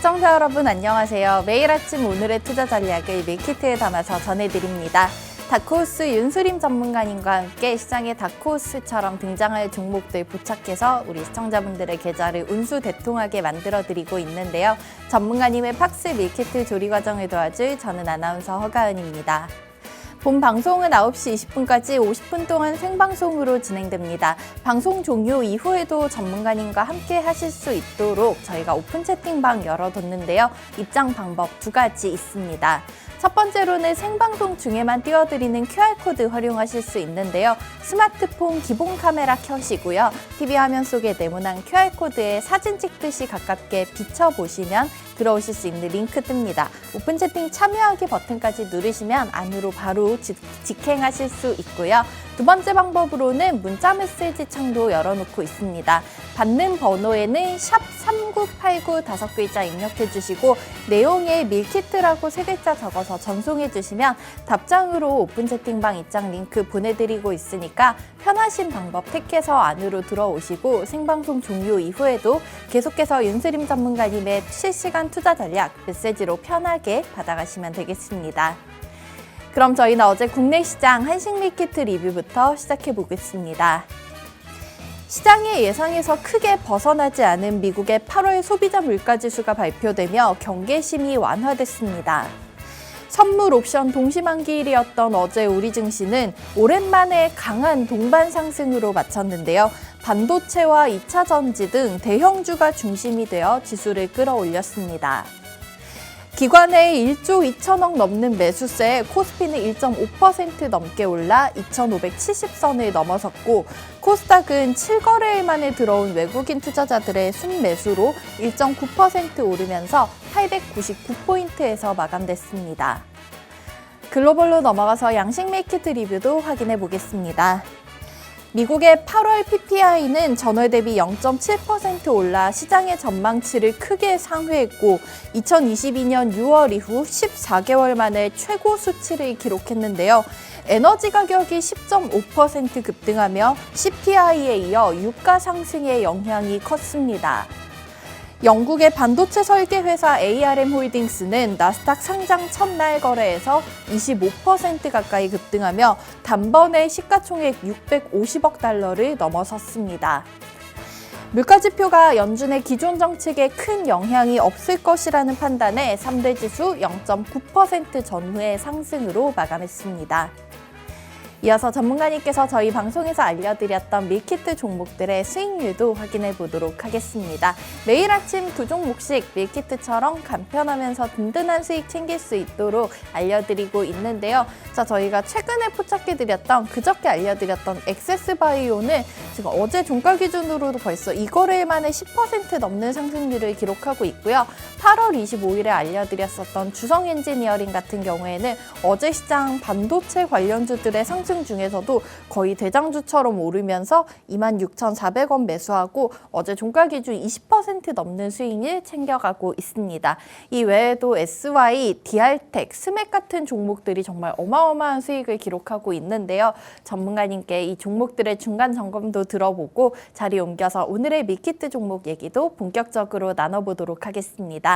시청자 여러분 안녕하세요. 매일 아침 오늘의 투자 전략을 밀키트에 담아서 전해드립니다. 다크호스 윤수림 전문가님과 함께 시장의 다크호스처럼 등장할 종목들 포착해서 우리 시청자분들의 계좌를 운수대통하게 만들어드리고 있는데요. 전문가님의 팍스 밀키트 조리 과정을 도와줄 저는 아나운서 허가은입니다. 본 방송은 9시 20분까지 50분 동안 생방송으로 진행됩니다. 방송 종료 이후에도 전문가님과 함께 하실 수 있도록 저희가 오픈 채팅방 열어뒀는데요. 입장 방법 2가지 있습니다. 첫 번째로는 생방송 중에만 띄워드리는 QR코드 활용하실 수 있는데요. 스마트폰 기본 카메라 켜시고요. TV 화면 속에 네모난 QR코드에 사진 찍듯이 가깝게 비춰보시면 들어오실 수 있는 링크 뜹니다. 오픈 채팅 참여하기 버튼까지 누르시면 안으로 바로 직행하실 수 있고요. 두 번째 방법으로는 문자 메시지 창도 열어놓고 있습니다. 받는 번호에는 샵 3989 5글자 입력해 주시고 내용에 밀키트라고 3글자 적어서 전송해 주시면 답장으로 오픈 채팅방 입장 링크 보내드리고 있으니까 편하신 방법 택해서 안으로 들어오시고 생방송 종료 이후에도 계속해서 윤수림 전문가님의 실시간 투자 전략 메시지로 편하게 받아가시면 되겠습니다. 그럼 저희는 어제 국내 시장 한식 밀키트 리뷰부터 시작해 보겠습니다. 시장의 예상에서 크게 벗어나지 않은 미국의 8월 소비자 물가지수가 발표되며 경계심이 완화됐습니다. 선물 옵션 동시만기일이었던 어제 우리 증시는 오랜만에 강한 동반 상승으로 마쳤는데요. 반도체와 2차 전지 등 대형주가 중심이 되어 지수를 끌어올렸습니다. 기관의 1조 2천억 넘는 매수세에 코스피는 1.5% 넘게 올라 2,570선을 넘어섰고 코스닥은 7거래일 만에 들어온 외국인 투자자들의 순매수로 1.9% 오르면서 899포인트에서 마감됐습니다. 글로벌로 넘어가서 양식 밀키트 리뷰도 확인해 보겠습니다. 미국의 8월 PPI는 전월 대비 0.7% 올라 시장의 전망치를 크게 상회했고 2022년 6월 이후 14개월 만에 최고 수치를 기록했는데요. 에너지 가격이 10.5% 급등하며 CPI에 이어 유가 상승의 영향이 컸습니다. 영국의 반도체 설계 회사 ARM 홀딩스는 나스닥 상장 첫날 거래에서 25% 가까이 급등하며 단번에 시가총액 650억 달러를 넘어섰습니다. 물가지표가 연준의 기존 정책에 큰 영향이 없을 것이라는 판단에 3대 지수 0.9% 전후의 상승으로 마감했습니다. 이어서 전문가님께서 저희 방송에서 알려드렸던 밀키트 종목들의 수익률도 확인해 보도록 하겠습니다. 매일 아침 2종목씩 밀키트처럼 간편하면서 든든한 수익 챙길 수 있도록 알려드리고 있는데요. 자, 저희가 최근에 포착해드렸던 그저께 알려드렸던 엑세스바이오는 지금 어제 종가 기준으로도 벌써 2거래일 만에 10% 넘는 상승률을 기록하고 있고요. 8월 25일에 알려드렸었던 주성엔지니어링 같은 경우에는 어제 시장 반도체 관련주들의 상승 중에서도 거의 대장주처럼 오르면서 26,400원 매수하고 어제 종가 기준 20% 넘는 수익을 챙겨가고 있습니다. 이 외에도 SY, DR텍, 스맥 같은 종목들이 정말 어마어마한 수익을 기록하고 있는데요. 전문가님께 이 종목들의 중간 점검도 들어보고 자리 옮겨서 오늘의 밀키트 종목 얘기도 본격적으로 나눠보도록 하겠습니다.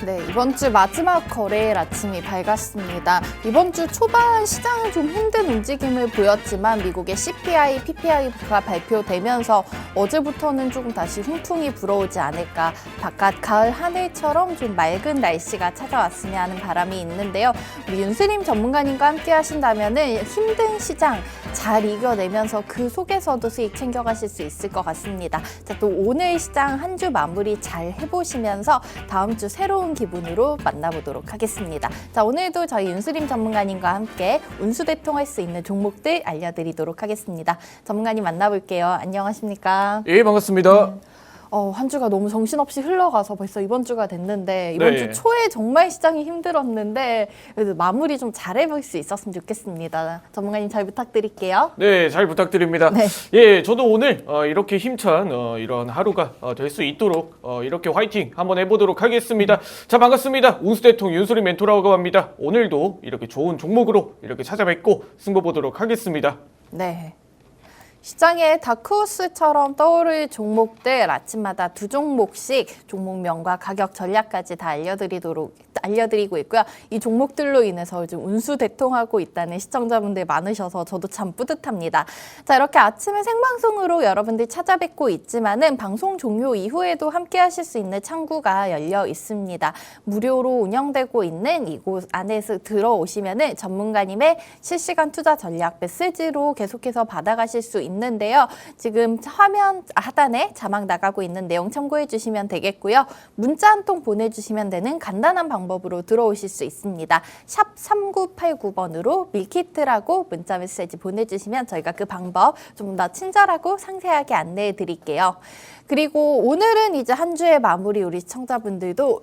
네, 이번 주 마지막 거래일 아침이 밝았습니다. 이번 주 초반 시장은 좀 힘든 움직임을 보였지만 미국의 CPI, PPI가 발표되면서 어제부터는 조금 다시 훈풍이 불어오지 않을까. 바깥 가을 하늘처럼 좀 맑은 날씨가 찾아왔으면 하는 바람이 있는데요. 우리 윤스림 전문가님과 함께 하신다면은 힘든 시장 잘 이겨내면서 그 속에서도 수익 챙겨가실 수 있을 것 같습니다. 자, 또 오늘 시장 한 주 마무리 잘 해보시면서 다음 주 새로운 기분으로 만나보도록 하겠습니다. 자, 오늘도 저희 윤스림 전문가님과 함께 운수대통할 수 있는 종목들 알려드리도록 하겠습니다. 전문가님 만나볼게요. 안녕하십니까? 예, 반갑습니다. 한 주가 너무 정신없이 흘러가서 벌써 이번 주가 됐는데 이번 네. 주 초에 정말 시장이 힘들었는데 그래도 마무리 좀 잘해볼 수 있었으면 좋겠습니다. 전문가님 잘 부탁드릴게요. 네, 잘 부탁드립니다. 네. 예, 저도 오늘 이렇게 힘찬 이런 하루가 될 수 있도록 이렇게 화이팅 한번 해보도록 하겠습니다. 자, 반갑습니다. 운수대통 윤수림 멘토라고 합니다. 오늘도 이렇게 좋은 종목으로 이렇게 찾아뵙고 승부 보도록 하겠습니다. 네. 시장에 다크호스처럼 떠오를 종목들 아침마다 두 종목씩 종목명과 가격 전략까지 다 알려드리고 있고요. 이 종목들로 인해서 요즘 운수대통하고 있다는 시청자분들 많으셔서 저도 참 뿌듯합니다. 자, 이렇게 아침에 생방송으로 여러분들 찾아뵙고 있지만은 방송 종료 이후에도 함께 하실 수 있는 창구가 열려 있습니다. 무료로 운영되고 있는 이곳 안에서 들어오시면은 전문가님의 실시간 투자 전략 메시지로 계속해서 받아가실 수 있는데요. 지금 화면 하단에 자막 나가고 있는 내용 참고해 주시면 되겠고요. 문자 한 통 보내주시면 되는 간단한 방법으로 들어오실 수 있습니다. 샵 3989번으로 밀키트라고 문자 메시지 보내주시면 저희가 그 방법 좀 더 친절하고 상세하게 안내해 드릴게요. 그리고 오늘은 이제 한 주의 마무리 우리 시청자분들도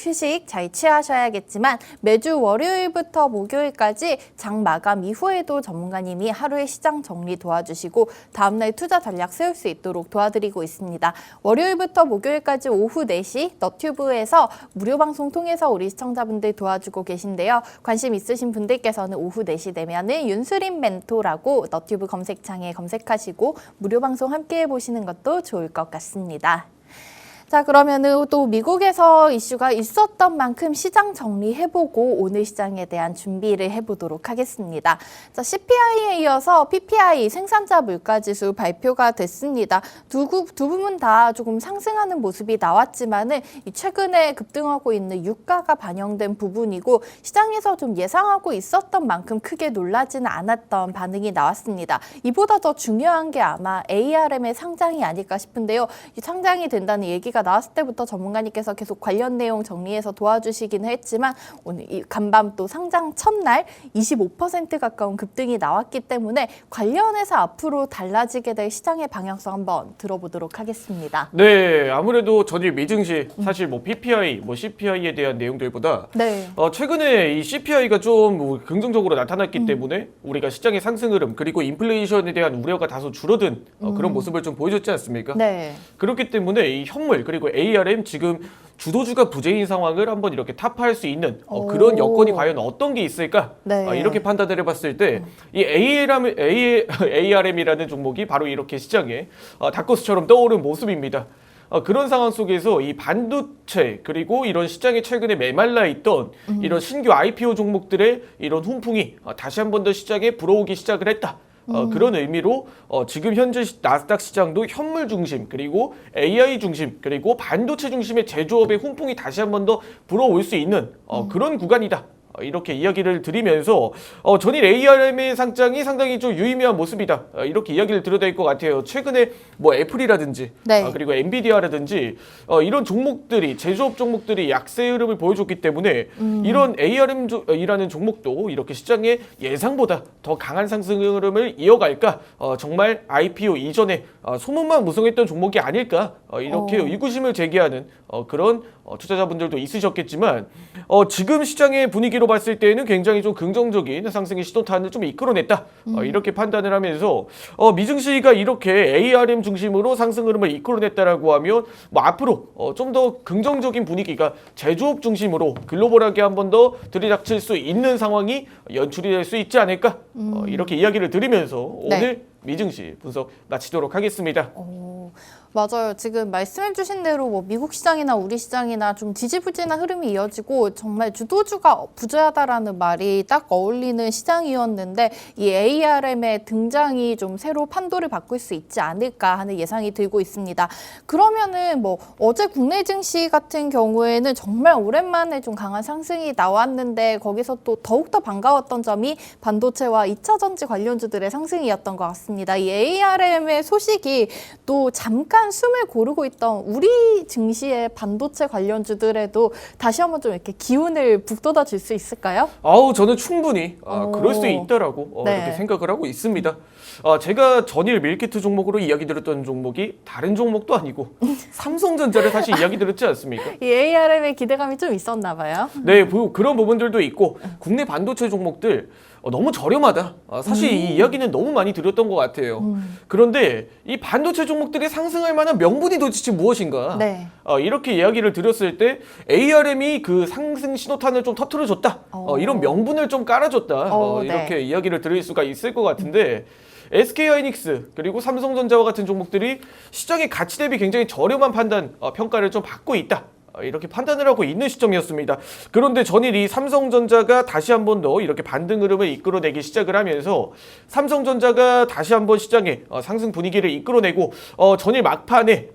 휴식 잘 취하셔야겠지만 매주 월요일부터 목요일까지 장 마감 이후에도 전문가님이 하루의 시장 정리 도와주시고 다음날 투자 전략 세울 수 있도록 도와드리고 있습니다. 월요일부터 목요일까지 오후 4시 너튜브에서 무료 방송 통해서 우리 시청자분들 도와주고 계신데요. 관심 있으신 분들께서는 오후 4시 되면은 윤수림 멘토라고 너튜브 검색창에 검색하시고 무료 방송 함께 해보시는 것도 좋을 것 같습니다. 자, 그러면은 또 미국에서 이슈가 있었던 만큼 시장 정리해보고 오늘 시장에 대한 준비를 해보도록 하겠습니다. 자, CPI에 이어서 PPI 생산자 물가지수 발표가 됐습니다. 두 부분 다 조금 상승하는 모습이 나왔지만은 최근에 급등하고 있는 유가가 반영된 부분이고 시장에서 좀 예상하고 있었던 만큼 크게 놀라지는 않았던 반응이 나왔습니다. 이보다 더 중요한 게 아마 ARM의 상장이 아닐까 싶은데요. 이 상장이 된다는 얘기가 나왔을 때부터 전문가님께서 계속 관련 내용 정리해서 도와주시기는 했지만 오늘 이 간밤 또 상장 첫날 25% 가까운 급등이 나왔기 때문에 관련해서 앞으로 달라지게 될 시장의 방향성 한번 들어보도록 하겠습니다. 네, 아무래도 전일 미증시 사실 뭐 PPI, 뭐 CPI에 대한 내용들보다 네. 최근에 이 CPI가 좀 긍정적으로 나타났기 때문에 우리가 시장의 상승 흐름 그리고 인플레이션에 대한 우려가 다소 줄어든 그런 모습을 좀 보여줬지 않습니까? 네. 그렇기 때문에 이 현물 그리고 ARM 지금 주도주가 부재인 상황을 한번 이렇게 타파할 수 있는 그런 여건이 과연 어떤 게 있을까? 네. 이렇게 판단을 해봤을 때 이 ARM이라는 종목이 바로 이렇게 시장에 닭고스처럼 떠오른 모습입니다. 그런 상황 속에서 이 반도체 그리고 이런 시장에 최근에 메말라 있던 이런 신규 IPO 종목들의 이런 훈풍이 다시 한 번 더 시장에 불어오기 시작을 했다. 그런 의미로 지금 현재 나스닥 시장도 현물 중심 그리고 AI 중심 그리고 반도체 중심의 제조업의 훈풍이 다시 한 번 더 불어올 수 있는 그런 구간이다. 이렇게 이야기를 드리면서 전일 ARM의 상장이 상당히 좀 유의미한 모습이다. 이렇게 이야기를 드려야 될 것 같아요. 최근에 뭐 애플이라든지 네. 그리고 엔비디아라든지 이런 종목들이 제조업 종목들이 약세 흐름을 보여줬기 때문에 이런 ARM이라는 종목도 이렇게 시장의 예상보다 더 강한 상승 흐름을 이어갈까? 정말 IPO 이전에 소문만 무성했던 종목이 아닐까? 이렇게 의구심을 제기하는 그런 투자자분들도 있으셨겠지만 지금 시장의 분위기로 봤을 때는 굉장히 좀 긍정적인 상승의 시도탄을 좀 이끌어냈다. 이렇게 판단을 하면서 미증시가 이렇게 ARM 중심으로 상승 흐름을 이끌어냈다라고 하면 뭐 앞으로 좀 더 긍정적인 분위기가 제조업 중심으로 글로벌하게 한 번 더 들이닥칠 수 있는 상황이 연출이 될 수 있지 않을까? 이렇게 이야기를 드리면서 네. 오늘 미증시 분석 마치도록 하겠습니다. 맞아요. 지금 말씀해주신 대로 뭐 미국 시장이나 우리 시장이나 좀 지지부진한 흐름이 이어지고 정말 주도주가 부재하다라는 말이 딱 어울리는 시장이었는데 이 ARM의 등장이 좀 새로 판도를 바꿀 수 있지 않을까 하는 예상이 들고 있습니다. 그러면은 뭐 어제 국내 증시 같은 경우에는 정말 오랜만에 좀 강한 상승이 나왔는데 거기서 또 더욱더 반가웠던 점이 반도체와 2차 전지 관련주들의 상승이었던 것 같습니다. 이 ARM의 소식이 또 잠깐 숨을 고르고 있던 우리 증시의 반도체 관련주들에도 다시 한번 좀 이렇게 기운을 북돋아 줄 수 있을까요? 아우 저는 충분히 그럴 수 있다라고 네. 이렇게 생각을 하고 있습니다. 제가 전일 밀키트 종목으로 이야기 드렸던 종목이 다른 종목도 아니고 삼성전자를 사실 이야기 드렸지 않습니까? 이 ARM의 기대감이 좀 있었나 봐요. 네, 그런 부분들도 있고 국내 반도체 종목들 너무 저렴하다. 사실 이 이야기는 너무 많이 드렸던 것 같아요. 그런데 이 반도체 종목들이 상승할 만한 명분이 도대체 무엇인가? 네. 이렇게 이야기를 드렸을 때 ARM이 그 상승 신호탄을 좀 터트려줬다. 이런 명분을 좀 깔아줬다. 이렇게 네. 이야기를 드릴 수가 있을 것 같은데 SK하이닉스 그리고 삼성전자와 같은 종목들이 시장의 가치 대비 굉장히 저렴한 판단 평가를 좀 받고 있다. 이렇게 판단을 하고 있는 시점이었습니다. 그런데 전일 이 삼성전자가 다시 한 번 더 이렇게 반등 흐름을 이끌어내기 시작을 하면서 삼성전자가 다시 한 번 시장에 상승 분위기를 이끌어내고 전일 막판에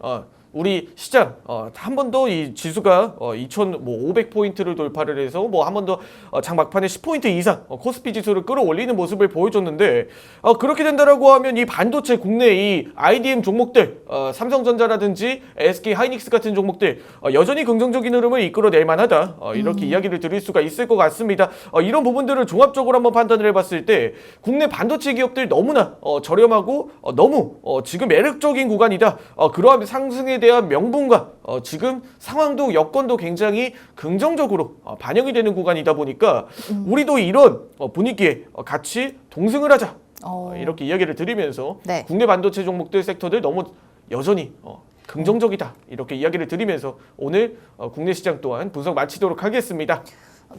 우리 시장 한 번 더 이 지수가 2,500포인트를 돌파를 해서 뭐 한 번 더 장 막판에 10포인트 이상 코스피 지수를 끌어올리는 모습을 보여줬는데 그렇게 된다라고 하면 이 반도체 국내 이 IDM 종목들 삼성전자라든지 SK 하이닉스 같은 종목들 여전히 긍정적인 흐름을 이끌어낼 만하다 이렇게 이야기를 드릴 수가 있을 것 같습니다. 이런 부분들을 종합적으로 한번 판단을 해봤을 때 국내 반도체 기업들 너무나 저렴하고 너무 지금 매력적인 구간이다. 그러한 상승에 대한 명분과 지금 상황도 여건도 굉장히 긍정적으로 반영이 되는 구간이다 보니까 우리도 이런 분위기에 같이 동승을 하자 이렇게 이야기를 드리면서 네. 국내 반도체 종목들 섹터들 너무 여전히 긍정적이다 이렇게 이야기를 드리면서 오늘 국내 시장 또한 분석 마치도록 하겠습니다.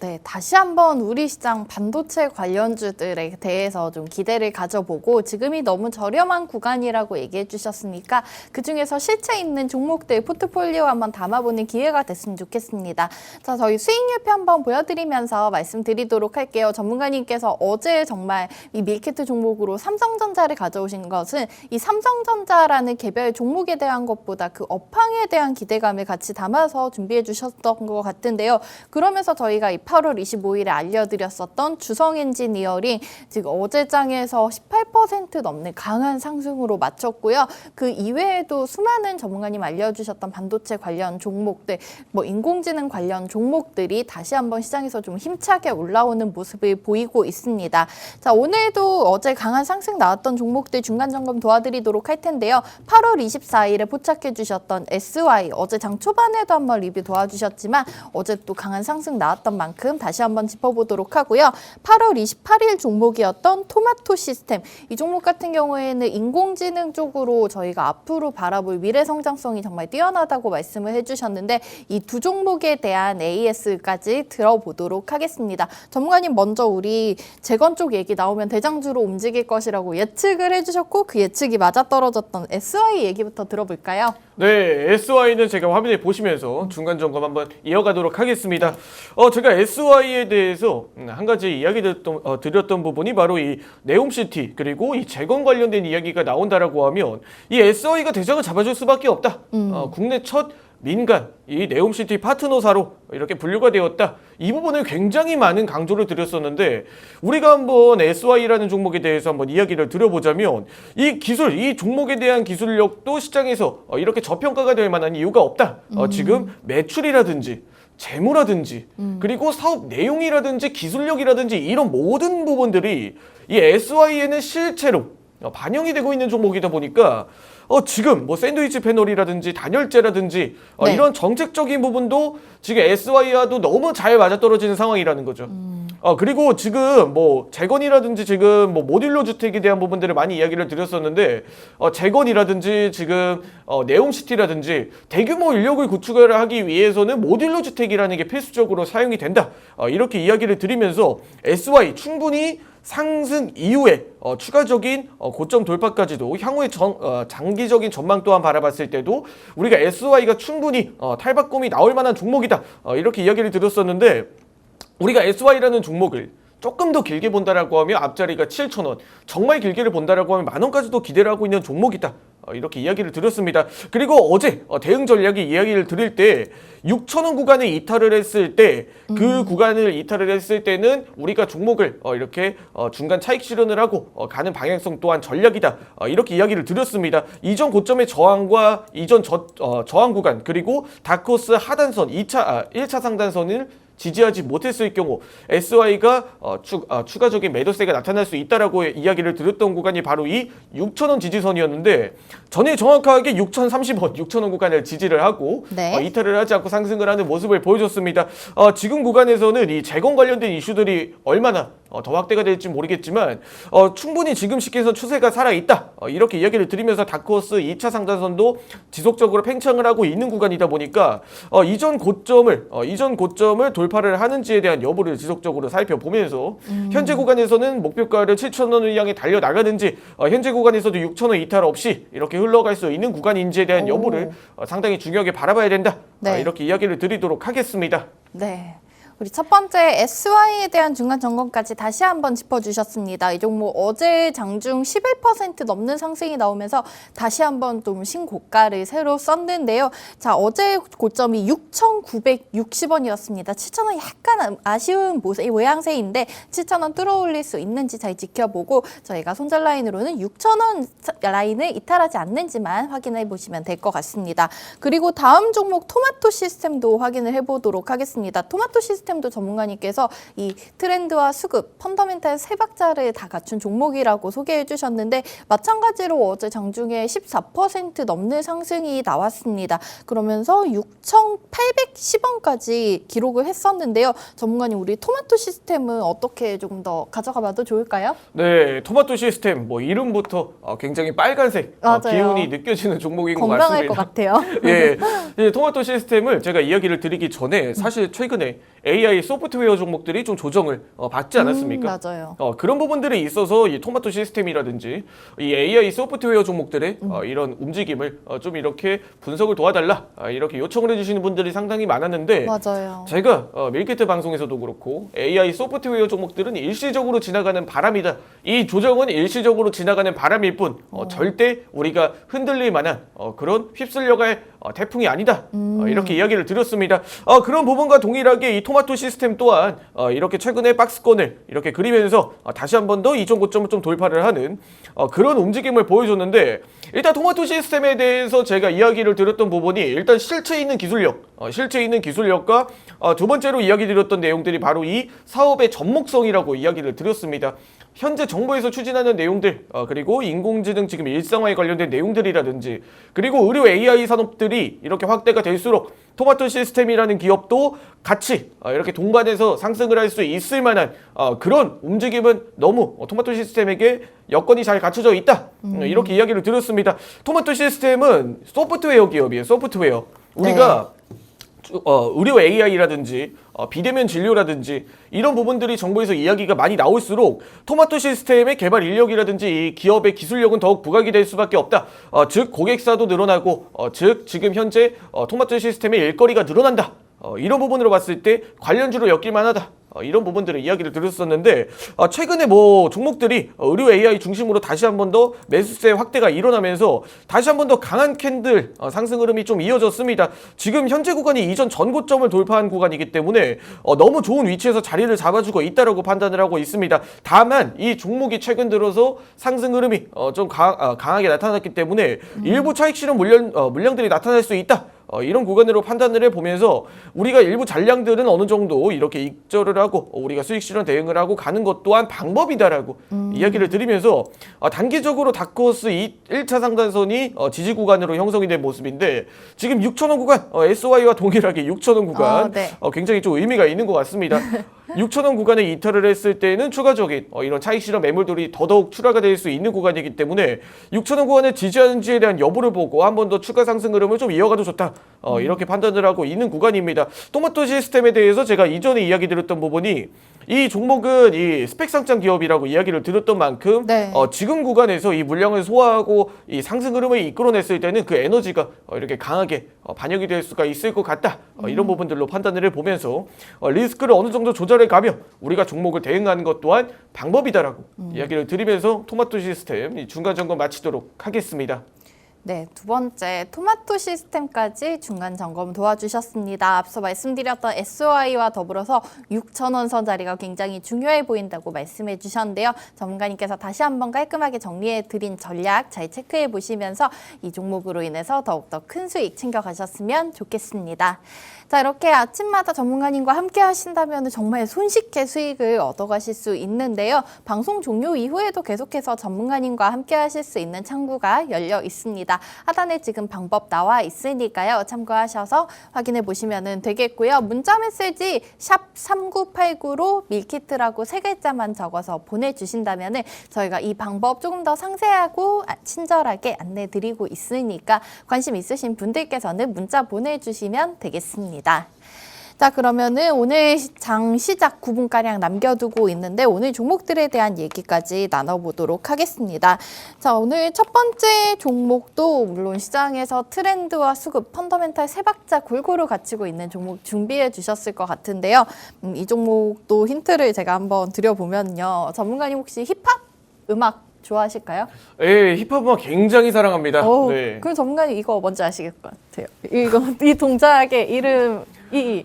네, 다시 한번 우리 시장 반도체 관련주들에 대해서 좀 기대를 가져보고 지금이 너무 저렴한 구간이라고 얘기해 주셨으니까 그중에서 실체 있는 종목들 포트폴리오 한번 담아보는 기회가 됐으면 좋겠습니다. 자, 저희 수익률표 한번 보여드리면서 말씀드리도록 할게요. 전문가님께서 어제 정말 이 밀키트 종목으로 삼성전자를 가져오신 것은 이 삼성전자라는 개별 종목에 대한 것보다 그 업황에 대한 기대감을 같이 담아서 준비해 주셨던 것 같은데요. 그러면서 저희가 이 8월 25일에 알려드렸었던 주성 엔지니어링 지금 어제장에서 18% 넘는 강한 상승으로 마쳤고요. 그 이외에도 수많은 전문가님 알려주셨던 반도체 관련 종목들, 뭐 인공지능 관련 종목들이 다시 한번 시장에서 좀 힘차게 올라오는 모습을 보이고 있습니다. 자, 오늘도 어제 강한 상승 나왔던 종목들 중간 점검 도와드리도록 할 텐데요. 8월 24일에 포착해 주셨던 SY 어제 장 초반에도 한번 리뷰 도와주셨지만 어제 또 강한 상승 나왔던 만큼 다시 한번 짚어보도록 하고요. 8월 28일 종목이었던 토마토 시스템 이 종목 같은 경우에는 인공지능 쪽으로 저희가 앞으로 바라볼 미래 성장성이 정말 뛰어나다고 말씀을 해주셨는데 이 두 종목에 대한 AS까지 들어보도록 하겠습니다. 전문가님 먼저 우리 재건 쪽 얘기 나오면 대장주로 움직일 것이라고 예측을 해주셨고 그 예측이 맞아떨어졌던 SY 얘기부터 들어볼까요? 네, SY는 제가 화면에 보시면서 중간 점검 한번 이어가도록 하겠습니다. 제가 SY에 대해서 한 가지 이야기 드렸던 부분이 바로 이 네옴시티 그리고 이 재건 관련된 이야기가 나온다라고 하면 이 SY가 대장을 잡아줄 수밖에 없다. 국내 첫 민간 이 네옴시티 파트너사로 이렇게 분류가 되었다. 이 부분을 굉장히 많은 강조를 드렸었는데 우리가 한번 SY라는 종목에 대해서 한번 이야기를 드려보자면 이 기술, 이 종목에 대한 기술력도 시장에서 이렇게 저평가가 될 만한 이유가 없다. 지금 매출이라든지 재무라든지 그리고 사업 내용이라든지 기술력이라든지 이런 모든 부분들이 이 SY에는 실제로 반영이 되고 있는 종목이다 보니까 지금 뭐 샌드위치 패널이라든지 단열재라든지 네. 이런 정책적인 부분도 지금 SY와도 너무 잘 맞아떨어지는 상황이라는 거죠. 그리고 지금 뭐 재건이라든지 지금 뭐 모듈러 주택에 대한 부분들을 많이 이야기를 드렸었는데 재건이라든지 지금 네옴시티라든지 대규모 인력을 구축을 하기 위해서는 모듈러 주택이라는 게 필수적으로 사용이 된다. 이렇게 이야기를 드리면서 SY 충분히 상승 이후에 추가적인 고점 돌파까지도 향후의 장기적인 전망 또한 바라봤을 때도 우리가 SY가 충분히 탈바꿈이 나올 만한 종목이다. 이렇게 이야기를 드렸었는데 우리가 SY라는 종목을 조금 더 길게 본다라고 하면 앞자리가 7,000원, 정말 길게를 본다라고 하면 10,000원까지도 기대를 하고 있는 종목이다. 이렇게 이야기를 드렸습니다. 그리고 어제 대응 전략이 이야기를 드릴 때 6,000원 구간을 이탈을 했을 때 그 구간을 이탈을 했을 때는 우리가 종목을 이렇게 중간 차익 실현을 하고 가는 방향성 또한 전략이다. 이렇게 이야기를 드렸습니다. 이전 고점의 저항과 이전 저항 구간 그리고 다크호스 하단선 1차 상단선을 지지하지 못했을 경우 SY가 추가적인 매도세가 나타날 수 있다라고 이야기를 드렸던 구간이 바로 이 6,000원 지지선이었는데 전에 정확하게 6,030원, 6,000원 구간을 지지를 하고 네. 이탈을 하지 않고 상승을 하는 모습을 보여줬습니다. 지금 구간에서는 이 재건 관련된 이슈들이 얼마나 더 확대가 될지 모르겠지만 충분히 지금 시기에서 추세가 살아있다. 이렇게 이야기를 드리면서 다크호스 2차 상단선도 지속적으로 팽창을 하고 있는 구간이다 보니까 이전 고점을 돌파를 하는지에 대한 여부를 지속적으로 살펴보면서 현재 구간에서는 목표가를 7,000원을 향해 달려나가는지 현재 구간에서도 6,000원 이탈 없이 이렇게 흘러갈 수 있는 구간인지에 대한 여부를 상당히 중요하게 바라봐야 된다. 네. 이렇게 이야기를 드리도록 하겠습니다. 네. 우리 첫 번째 SY에 대한 중간 점검까지 다시 한번 짚어주셨습니다. 이 종목 어제 장중 11% 넘는 상승이 나오면서 다시 한번 좀 신고가를 새로 썼는데요. 자, 어제 고점이 6,960원이었습니다. 7,000원 약간 아쉬운 모양새인데 7,000원 뚫어올릴 수 있는지 잘 지켜보고 저희가 손절 라인으로는 6,000원 라인을 이탈하지 않는지만 확인해 보시면 될 것 같습니다. 그리고 다음 종목 토마토 시스템도 확인을 해보도록 하겠습니다. 토마토 시스템도 전문가님께서 이 트렌드와 수급, 펀더멘탈 세 박자를 다 갖춘 종목이라고 소개해 주셨는데 마찬가지로 어제 장중에 14% 넘는 상승이 나왔습니다. 그러면서 6,810원까지 기록을 했었는데요. 전문가님, 우리 토마토 시스템은 어떻게 조금 더 가져가 봐도 좋을까요? 네, 토마토 시스템 이름부터 굉장히 빨간색 맞아요. 기운이 느껴지는 종목인 것 건강할 같습니다. 것 같아요. 예, 토마토 시스템을 제가 이야기를 드리기 전에 사실 최근에 AI 소프트웨어 종목들이 좀 조정을 받지 않았습니까? 맞아요. 그런 부분들이 있어서 이 토마토 시스템이라든지 이 AI 소프트웨어 종목들의 이런 움직임을 좀 이렇게 분석을 도와달라 이렇게 요청을 해주시는 분들이 상당히 많았는데 맞아요. 제가 밀키트 방송에서도 그렇고 AI 소프트웨어 종목들은 일시적으로 지나가는 바람이다. 이 조정은 일시적으로 지나가는 바람일 뿐 절대 우리가 흔들릴 만한 그런 휩쓸려갈 태풍이 아니다. 이렇게 이야기를 드렸습니다. 그런 부분과 동일하게 이 토마토 시스템 또한 이렇게 최근에 박스권을 이렇게 그리면서 다시 한 번 더 이전 고점을 좀 돌파를 하는 그런 움직임을 보여줬는데 일단 토마토 시스템에 대해서 제가 이야기를 드렸던 부분이 일단 실체 있는 기술력과 두 번째로 이야기 드렸던 내용들이 바로 이 사업의 접목성이라고 이야기를 드렸습니다. 현재 정부에서 추진하는 내용들 그리고 인공지능 지금 일상화에 관련된 내용들이라든지 그리고 의료 AI 산업들이 이렇게 확대가 될수록 토마토 시스템이라는 기업도 같이 이렇게 동반해서 상승을 할 수 있을 만한 그런 움직임은 너무 토마토 시스템에게 여건이 잘 갖춰져 있다. 이렇게 이야기를 드렸습니다. 토마토 시스템은 소프트웨어 기업이에요. 소프트웨어. 우리가 의료 AI라든지 비대면 진료라든지 이런 부분들이 정부에서 이야기가 많이 나올수록 토마토 시스템의 개발 인력이라든지 이 기업의 기술력은 더욱 부각이 될 수밖에 없다. 즉 고객사도 늘어나고 즉 지금 현재 토마토 시스템의 일거리가 늘어난다. 이런 부분으로 봤을 때 관련주로 엮일만 하다. 이런 부분들을 이야기를 드렸었는데 최근에 종목들이 의료 AI 중심으로 다시 한 번 더 매수세 확대가 일어나면서 다시 한 번 더 강한 캔들 상승 흐름이 좀 이어졌습니다. 지금 현재 구간이 이전 전고점을 돌파한 구간이기 때문에 너무 좋은 위치에서 자리를 잡아주고 있다라고 판단을 하고 있습니다. 다만 이 종목이 최근 들어서 상승 흐름이 좀 강하게 나타났기 때문에 일부 차익 실현 물량들이 나타날 수 있다. 이런 구간으로 판단을 해보면서 우리가 일부 잔량들은 어느 정도 이렇게 익절을 하고 우리가 수익 실현 대응을 하고 가는 것 또한 방법이다라고 이야기를 드리면서 단기적으로 다크호스 1차 상단선이 지지 구간으로 형성이 된 모습인데 지금 6,000원 구간 SY와 동일하게 6,000원 구간 네. 굉장히 좀 의미가 있는 것 같습니다. 6,000원 구간에 이탈을 했을 때는 추가적인 이런 차익 실현 매물들이 더더욱 출하가 될 수 있는 구간이기 때문에 6,000원 구간을 지지하는지에 대한 여부를 보고 한 번 더 추가 상승 흐름을 좀 이어가도 좋다. 이렇게 판단을 하고 있는 구간입니다. 토마토 시스템에 대해서 제가 이전에 이야기 드렸던 부분이 이 종목은 이 스펙 상장 기업이라고 이야기를 드렸던 만큼 네. 지금 구간에서 이 물량을 소화하고 이 상승 흐름을 이끌어냈을 때는 그 에너지가 이렇게 강하게 반영이 될 수가 있을 것 같다. 이런 부분들로 판단을 해보면서 리스크를 어느 정도 조절해 가며 우리가 종목을 대응하는 것 또한 방법이다라고 이야기를 드리면서 토마토 시스템 이 중간 점검 마치도록 하겠습니다. 네, 두 번째 토마토 시스템까지 중간 점검 도와주셨습니다. 앞서 말씀드렸던 SOI와 더불어서 6,000원 선 자리가 굉장히 중요해 보인다고 말씀해 주셨는데요. 전문가님께서 다시 한번 깔끔하게 정리해 드린 전략 잘 체크해 보시면서 이 종목으로 인해서 더욱더 큰 수익 챙겨가셨으면 좋겠습니다. 자, 이렇게 아침마다 전문가님과 함께 하신다면 정말 손쉽게 수익을 얻어가실 수 있는데요. 방송 종료 이후에도 계속해서 전문가님과 함께 하실 수 있는 창구가 열려 있습니다. 하단에 지금 방법 나와 있으니까요. 참고하셔서 확인해 보시면 되겠고요. 문자 메시지 샵 3989로 밀키트라고 3글자만 적어서 보내주신다면 저희가 이 방법 조금 더 상세하고 친절하게 안내 드리고 있으니까 관심 있으신 분들께서는 문자 보내주시면 되겠습니다. 자, 그러면은 오늘 장 시작 9분가량 남겨두고 있는데 오늘 종목들에 대한 얘기까지 나눠보도록 하겠습니다. 자, 오늘 첫 번째 종목도 물론 시장에서 트렌드와 수급, 펀더멘탈 세 박자 골고루 갖추고 있는 종목 준비해 주셨을 것 같은데요. 이 종목도 힌트를 제가 한번 드려보면요. 전문가님 혹시 힙합 음악 좋아하실까요? 예, 힙합 음악 굉장히 사랑합니다. 네. 그럼 전문가님 이거 뭔지 아시겠을 것 같아요. 이 동작의 이름이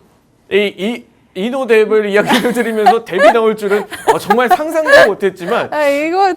이노뎁을 이야기를 드리면서 데뷔 나올 줄은 정말 상상도 못했지만 이거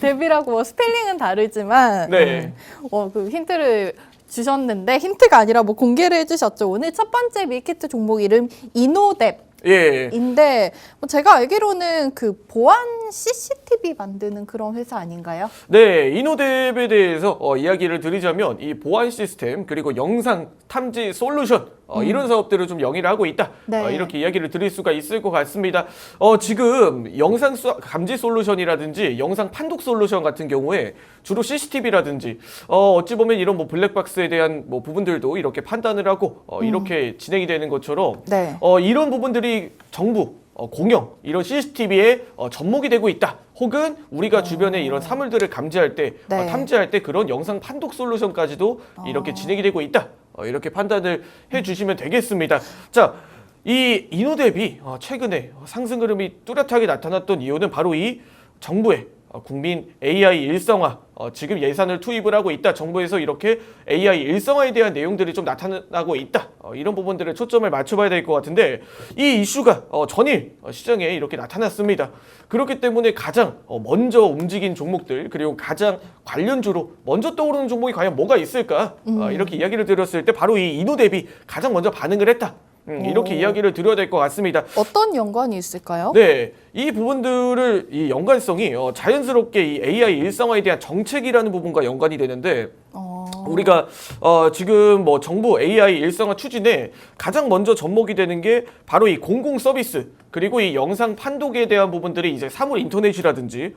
데뷔라고 스펠링은 다르지만 네. 그 힌트를 주셨는데 힌트가 아니라 뭐 공개를 해주셨죠. 오늘 첫 번째 밀키트 종목 이름 이노뎁 예. 인데 제가 알기로는 그 보안 CCTV 만드는 그런 회사 아닌가요? 네, 이노뎁에 대해서 이야기를 드리자면 이 보안 시스템 그리고 영상 탐지 솔루션 이런 사업들을 좀 영위를 하고 있다. 네. 이렇게 이야기를 드릴 수가 있을 것 같습니다. 지금 영상 감지 솔루션이라든지 영상 판독 솔루션 같은 경우에 주로 CCTV라든지 어찌 보면 이런 뭐 블랙박스에 대한 뭐 부분들도 이렇게 판단을 하고 이렇게 진행이 되는 것처럼 네. 이런 부분들이 정부 공영 이런 CCTV에 접목이 되고 있다. 혹은 우리가 주변에 이런 사물들을 감지할 때 네. 탐지할 때 그런 영상 판독 솔루션까지도 이렇게 진행이 되고 있다. 이렇게 판단을 해주시면 되겠습니다. 자, 이 이노뎁이 최근에 상승 흐름이 뚜렷하게 나타났던 이유는 바로 이 정부의 국민 AI 일성화 지금 예산을 투입을 하고 있다. 정부에서 이렇게 AI 일성화에 대한 내용들이 좀 나타나고 있다. 이런 부분들에 초점을 맞춰봐야 될 것 같은데 이 이슈가 전일 시장에 이렇게 나타났습니다. 그렇기 때문에 가장 먼저 움직인 종목들 그리고 가장 관련주로 먼저 떠오르는 종목이 과연 뭐가 있을까? 이렇게 이야기를 드렸을 때 바로 이 이노뎁이 가장 먼저 반응을 했다. 이렇게 이야기를 드려야 될 것 같습니다. 어떤 연관이 있을까요? 네, 이 부분들을 이 연관성이 자연스럽게 이 AI 일상화에 대한 정책이라는 부분과 연관이 되는데 우리가 지금 뭐 정부 AI 일상화 추진에 가장 먼저 접목이 되는 게 바로 이 공공 서비스 그리고 이 영상 판독에 대한 부분들이 이제 사물 인터넷이라든지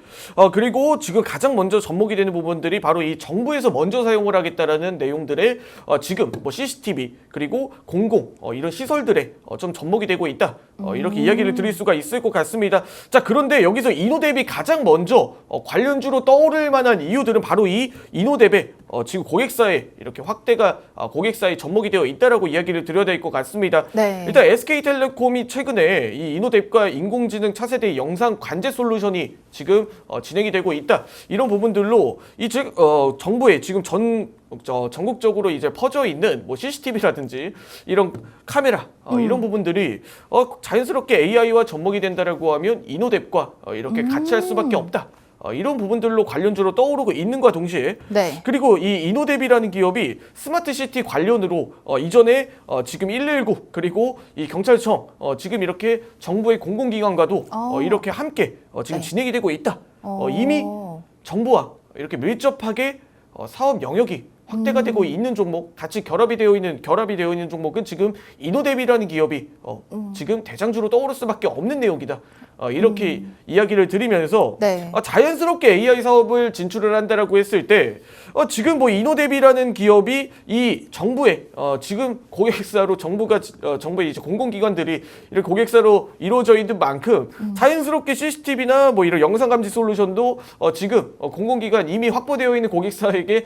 그리고 지금 가장 먼저 접목이 되는 부분들이 바로 이 정부에서 먼저 사용을 하겠다라는 내용들의 지금 뭐 CCTV 그리고 공공 이런 시설들에 좀 접목이 되고 있다. 이렇게 이야기를 드릴 수가 있을 것 같습니다. 자, 그런데 여기서 이노뎁이 가장 먼저 관련주로 떠오를 만한 이유들은 바로 이 이노뎁의 지금 고객사에 이렇게 확대가 고객사에 접목이 되어 있다라고 이야기를 드려야 될 것 같습니다. 네. 일단 SK텔레콤이 최근에 이 이노뎁과 인공지능 차세대 영상 관제 솔루션이 지금 진행이 되고 있다. 이런 부분들로 이 정부의 지금 전국적으로 이제 퍼져 있는 뭐 CCTV라든지 이런 카메라 이런 부분들이 자연스럽게 AI와 접목이 된다라고 하면 이노뎁과 이렇게 같이 할 수밖에 없다. 이런 부분들로 관련주로 떠오르고 있는과 동시에 네. 그리고 이 이노뎁이라는 기업이 스마트시티 관련으로 이전에 지금 119 그리고 이 경찰청 지금 이렇게 정부의 공공기관과도 이렇게 함께 지금 네. 진행이 되고 있다. 이미 정부와 이렇게 밀접하게 사업 영역이 확대가 되고 있는 종목, 같이 결합이 되어 있는 종목은 지금 이노뎁이라는 기업이 지금 대장주로 떠오를 수밖에 없는 내용이다. 이렇게 이야기를 드리면서 네. 자연스럽게 AI 사업을 진출을 한다라고 했을 때 지금 뭐 이노뎁이라는 기업이 이 정부의 지금 고객사로 정부의 이제 공공기관들이 이런 고객사로 이루어져 있는 만큼 자연스럽게 CCTV나 뭐 이런 영상 감지 솔루션도 지금 공공기관 이미 확보되어 있는 고객사에게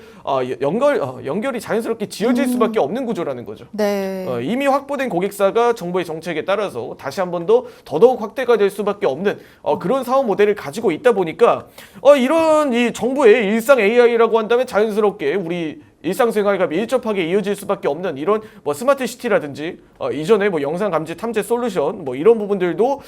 연결이 자연스럽게 지어질 수밖에 없는 구조라는 거죠. 네. 이미 확보된 고객사가 정부의 정책에 따라서 다시 한 번 더 더더욱 확대가 될 수밖에 없는 그런 사업 모델을 가지고 있다 보니까 이런 이 정부의 일상 AI라고 한다면 자연스럽게 우리 일상생활과 밀접하게 이어질 수밖에 없는 이런 뭐 스마트 시티라든지 이전에 뭐 영상 감지 탐지 솔루션 뭐 이런 부분들도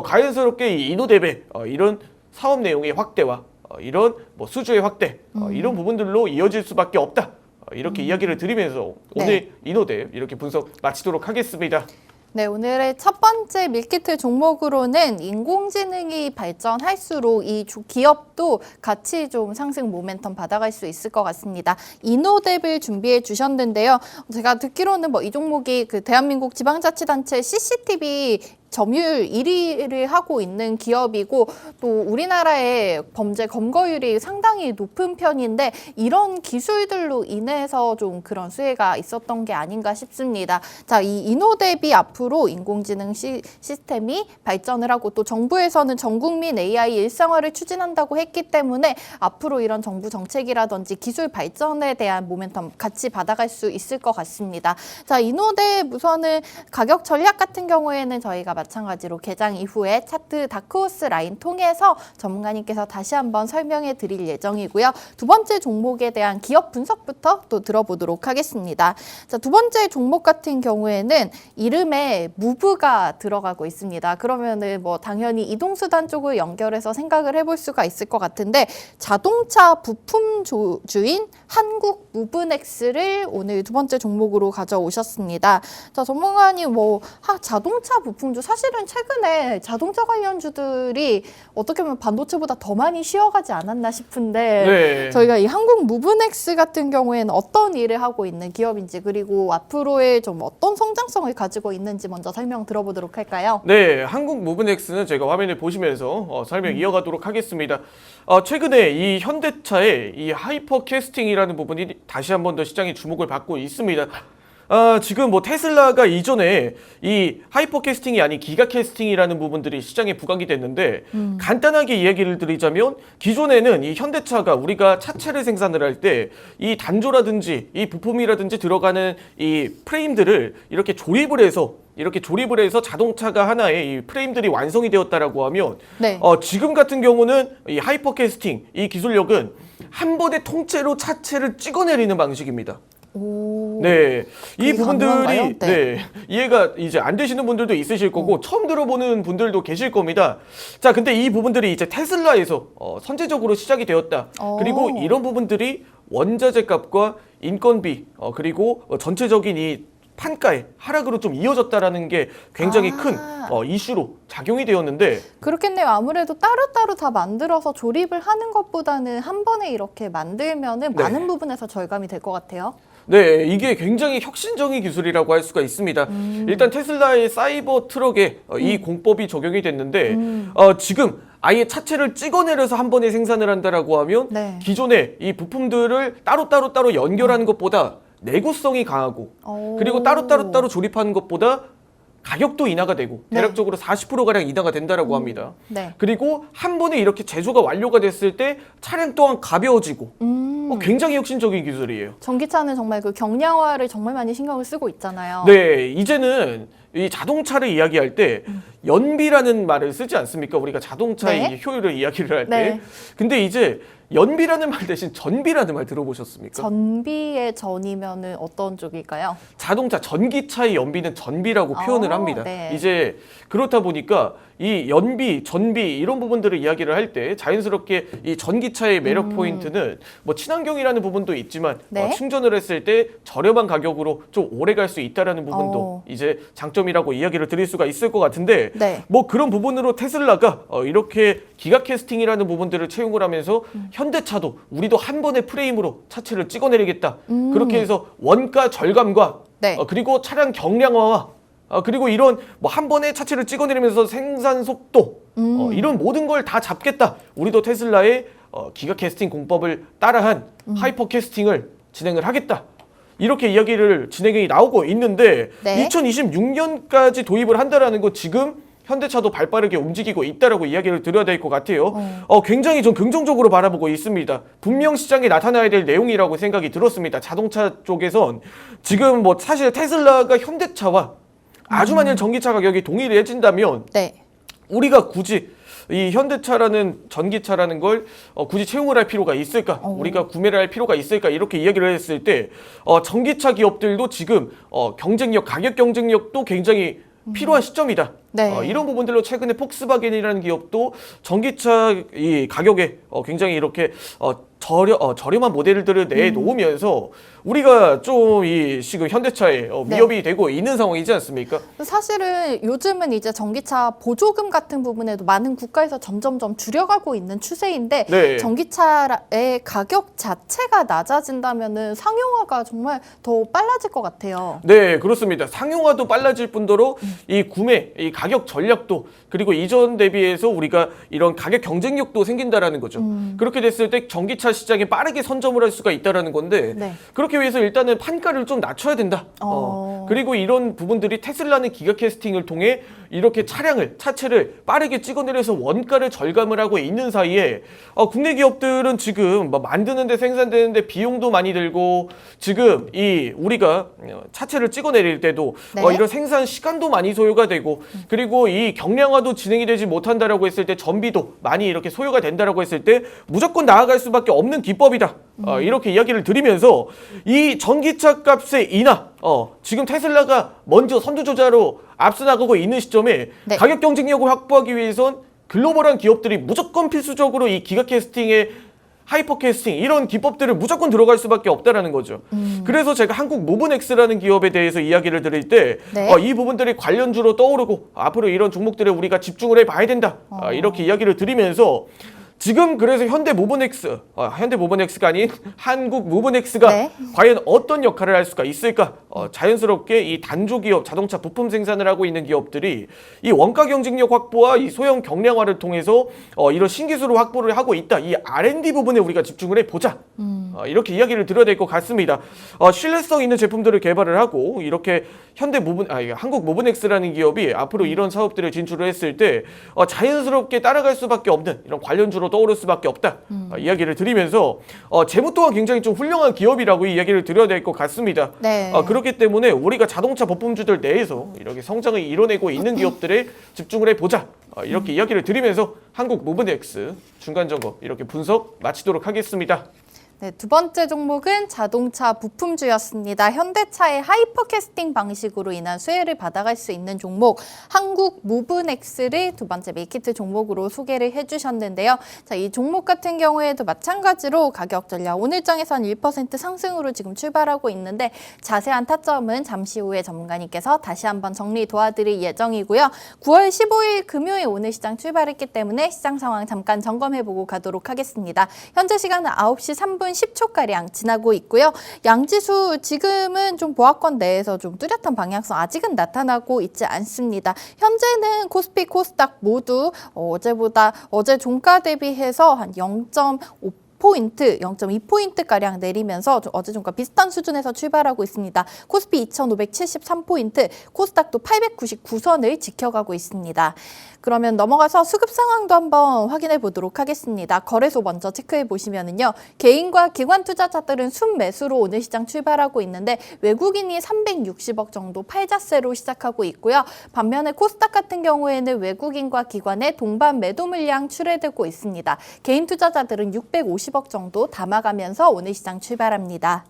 자연스럽게 이 이노뎁의 이런 사업 내용의 확대와 이런 뭐 수주의 확대 이런 부분들로 이어질 수밖에 없다. 이렇게 이야기를 드리면서 오늘 이노뎁 이렇게 분석 마치도록 하겠습니다. 네, 오늘의 첫 번째 밀키트 종목으로는 인공지능이 발전할수록 이 기업도 같이 좀 상승 모멘텀 받아갈 수 있을 것 같습니다. 이노뎁을 준비해 주셨는데요. 제가 듣기로는 뭐 이 종목이 그 대한민국 지방자치단체 CCTV 점유율 1위를 하고 있는 기업이고 또 우리나라의 범죄 검거율이 상당히 높은 편인데 이런 기술들로 인해서 좀 그런 수혜가 있었던 게 아닌가 싶습니다. 자, 이 이노뎁이 앞으로 인공지능 시스템이 발전을 하고 또 정부에서는 전국민 AI 일상화를 추진한다고 했기 때문에 앞으로 이런 정부 정책이라든지 기술 발전에 대한 모멘텀 같이 받아갈 수 있을 것 같습니다. 자, 이노뎁 우선은 가격 전략 같은 경우에는 저희가 마찬가지로 개장 이후에 차트 다크호스 라인 통해서 전문가님께서 다시 한번 설명해 드릴 예정이고요. 두 번째 종목에 대한 기업 분석부터 또 들어보도록 하겠습니다. 자, 두 번째 종목 같은 경우에는 이름에 무브가 들어가고 있습니다. 그러면은 뭐 당연히 이동수단 쪽을 연결해서 생각을 해볼 수가 있을 것 같은데 자동차 부품 주인 한국 무브넥스를 오늘 두 번째 종목으로 가져오셨습니다. 자, 전문가님 뭐 자동차 부품주 사실은 최근에 자동차 관련주들이 어떻게 보면 반도체보다 더 많이 쉬어가지 않았나 싶은데 저희가 이 한국 무브넥스 같은 경우에는 어떤 일을 하고 있는 기업인지 그리고 앞으로의 좀 어떤 성장성을 가지고 있는지 먼저 설명 들어보도록 할까요? 네, 한국 무브넥스는 제가 화면을 보시면서 설명 이어가도록 하겠습니다. 최근에 이 현대차의 이 하이퍼 캐스팅이라는 부분이 다시 한 번 더 시장의 주목을 받고 있습니다. 지금 뭐 테슬라가 이전에 이 하이퍼 캐스팅이 아닌 기가 캐스팅이라는 부분들이 시장에 부각이 됐는데 간단하게 이야기를 드리자면 기존에는 이 현대차가 우리가 차체를 생산을 할 때 이 단조라든지 이 부품이라든지 들어가는 이 프레임들을 이렇게 조립을 해서 자동차가 하나의 이 프레임들이 완성이 되었다라고 하면 지금 같은 경우는 이 하이퍼 캐스팅 이 기술력은 한 번에 통째로 차체를 찍어내리는 방식입니다. 네, 이 부분들이 이해가 이제 안 되시는 분들도 있으실 거고 처음 들어보는 분들도 계실 겁니다. 자, 근데 이 부분들이 이제 테슬라에서 선제적으로 시작이 되었다. 그리고 이런 부분들이 원자재 값과 인건비 그리고 전체적인 이 판가의 하락으로 좀 이어졌다라는 게 굉장히 큰 이슈로 작용이 되었는데 그렇겠네요. 아무래도 따로따로 다 만들어서 조립을 하는 것보다는 한 번에 이렇게 만들면은 많은 부분에서 절감이 될 것 같아요. 네, 이게 굉장히 혁신적인 기술이라고 할 수가 있습니다. 일단 테슬라의 사이버 트럭에 이 공법이 적용이 됐는데 지금 아예 차체를 찍어내려서 한 번에 생산을 한다라고 하면 기존에 이 부품들을 따로 연결하는 것보다 내구성이 강하고 그리고 따로 조립하는 것보다 가격도 인하가 되고 대략적으로 40%가량 인하가 된다라고 합니다. 그리고 한 번에 이렇게 제조가 완료가 됐을 때 차량 또한 가벼워지고 굉장히 혁신적인 기술이에요. 전기차는 정말 그 경량화를 정말 많이 신경을 쓰고 있잖아요. 네, 이제는 이 자동차를 이야기할 때 연비라는 말을 쓰지 않습니까? 우리가 자동차의 효율을 이야기를 할 때. 근데 이제 연비라는 말 대신 전비라는 말 들어보셨습니까? 전비의 전이면은 어떤 쪽일까요? 자동차 전기차의 연비는 전비라고 표현을 합니다. 이제 그렇다 보니까 이 연비, 전비 이런 부분들을 이야기를 할 때 자연스럽게 이 전기차의 매력 포인트는 뭐 친환경이라는 부분도 있지만 충전을 했을 때 저렴한 가격으로 좀 오래 갈 수 있다라는 부분도 이제 장점이라고 이야기를 드릴 수가 있을 것 같은데 뭐 그런 부분으로 테슬라가 이렇게 기가 캐스팅이라는 부분들을 채용을 하면서 현대차도 우리도 한 번의 프레임으로 차체를 찍어내리겠다. 그렇게 해서 원가 절감과 그리고 차량 경량화와 그리고 이런 뭐 한 번에 차체를 찍어내리면서 생산 속도 이런 모든 걸 다 잡겠다. 우리도 테슬라의 기가 캐스팅 공법을 따라한 하이퍼 캐스팅을 진행을 하겠다. 이렇게 이야기를 진행이 나오고 있는데 네. 2026년까지 도입을 한다라는 거 지금 현대차도 발빠르게 움직이고 있다라고 이야기를 드려야 될 것 같아요. 굉장히 좀 긍정적으로 바라보고 있습니다. 분명 시장에 나타나야 될 내용이라고 생각이 들었습니다. 자동차 쪽에선 지금 뭐 사실 테슬라가 현대차와 아주 만일 전기차 가격이 동일해진다면 네. 우리가 굳이 이 현대차라는 전기차라는 걸 굳이 채용을 할 필요가 있을까? 우리가 구매를 할 필요가 있을까? 이렇게 이야기를 했을 때 전기차 기업들도 지금 경쟁력, 가격 경쟁력도 굉장히 필요한 시점이다. 네. 이런 부분들로 최근에 폭스바겐이라는 기업도 전기차 이 가격에 굉장히 이렇게 저렴한 모델들을 내놓으면서 우리가 좀 이 지금 현대차에 위협이 되고 있는 상황이지 않습니까? 사실은 요즘은 이제 전기차 보조금 같은 부분에도 많은 국가에서 점점점 줄여가고 있는 추세인데 네. 전기차의 가격 자체가 낮아진다면은 상용화가 정말 더 빨라질 것 같아요. 네, 그렇습니다. 상용화도 빨라질 뿐더러 이 구매, 이 가격 전략도 그리고 이전 대비해서 우리가 이런 가격 경쟁력도 생긴다라는 거죠. 그렇게 됐을 때 전기차 시장에 빠르게 선점을 할 수가 있다라는 건데 네. 그렇기 위해서 일단은 판가를 좀 낮춰야 된다. 그리고 이런 부분들이 테슬라는 기가 캐스팅을 통해 이렇게 차체를 빠르게 찍어내려서 원가를 절감을 하고 있는 사이에 국내 기업들은 지금 뭐 만드는데 생산되는데 비용도 많이 들고 지금 이 우리가 차체를 찍어내릴 때도 네. 이런 생산 시간도 많이 소요가 되고 그리고 이 경량화도 진행이 되지 못한다라고 했을 때 전비도 많이 이렇게 소요가 된다라고 했을 때 무조건 나아갈 수밖에 없는 기법이다. 이렇게 이야기를 드리면서 이 전기차 값의 인하 지금 테슬라가 먼저 선두주자로 앞서 나가고 있는 시점에 네. 가격 경쟁력을 확보하기 위해선 글로벌한 기업들이 무조건 필수적으로 이 기가 캐스팅의 하이퍼 캐스팅 이런 기법들을 무조건 들어갈 수밖에 없다라는 거죠. 그래서 제가 한국 무브넥스라는 기업에 대해서 이야기를 드릴 때 이 네. 부분들이 관련주로 떠오르고 앞으로 이런 종목들에 우리가 집중을 해봐야 된다. 이렇게 이야기를 드리면서 지금 그래서 현대 무브넥스가 아닌 한국 무브넥스가 네. 과연 어떤 역할을 할 수가 있을까? 자연스럽게 이 단조기업, 자동차 부품 생산을 하고 있는 기업들이 이 원가 경쟁력 확보와 이 소형 경량화를 통해서 이런 신기술을 확보를 하고 있다. 이 R&D 부분에 우리가 집중을 해보자. 이렇게 이야기를 드려야 될 것 같습니다. 신뢰성 있는 제품들을 개발을 하고 이렇게 한국 무브넥스라는 기업이 앞으로 이런 사업들을 진출을 했을 때 자연스럽게 따라갈 수밖에 없는 이런 관련주로 떠오를 수밖에 없다. 이야기를 드리면서 재무 또한 굉장히 좀 훌륭한 기업이라고 이야기를 드려야 될 것 같습니다. 네. 그렇기 때문에 우리가 자동차 부품주들 내에서 이렇게 성장을 이뤄내고 있는 기업들에 집중을 해보자. 이렇게 이야기를 드리면서 한국 무브넥스 중간 점검 이렇게 분석 마치도록 하겠습니다. 네, 두 번째 종목은 자동차 부품주였습니다. 현대차의 하이퍼캐스팅 방식으로 인한 수혜를 받아갈 수 있는 종목 한국 무브넥스를 두 번째 밀키트 종목으로 소개를 해주셨는데요. 자, 이 종목 같은 경우에도 마찬가지로 가격 전략 오늘장에선 1% 상승으로 지금 출발하고 있는데 자세한 타점은 잠시 후에 전문가님께서 다시 한번 정리 도와드릴 예정이고요. 9월 15일 금요일 오늘 시장 출발했기 때문에 시장 상황 잠깐 점검해보고 가도록 하겠습니다. 현재 시간은 9시 3분 10초가량 지나고 있고요. 양지수 지금은 좀 보합권 내에서 좀 뚜렷한 방향성 아직은 나타나고 있지 않습니다. 현재는 코스피, 코스닥 모두 어제 종가 대비해서 한 0.2포인트가량 내리면서 어제 종가 비슷한 수준에서 출발하고 있습니다. 코스피 2,573포인트, 코스닥도 899선을 지켜가고 있습니다. 그러면 넘어가서 수급 상황도 한번 확인해 보도록 하겠습니다. 거래소 먼저 체크해 보시면은요. 개인과 기관 투자자들은 순매수로 오늘 시장 출발하고 있는데 외국인이 360억 정도 팔자세로 시작하고 있고요. 반면에 코스닥 같은 경우에는 외국인과 기관의 동반 매도 물량 출회되고 있습니다. 개인 투자자들은 650억 정도 담아가면서 오늘 시장 출발합니다.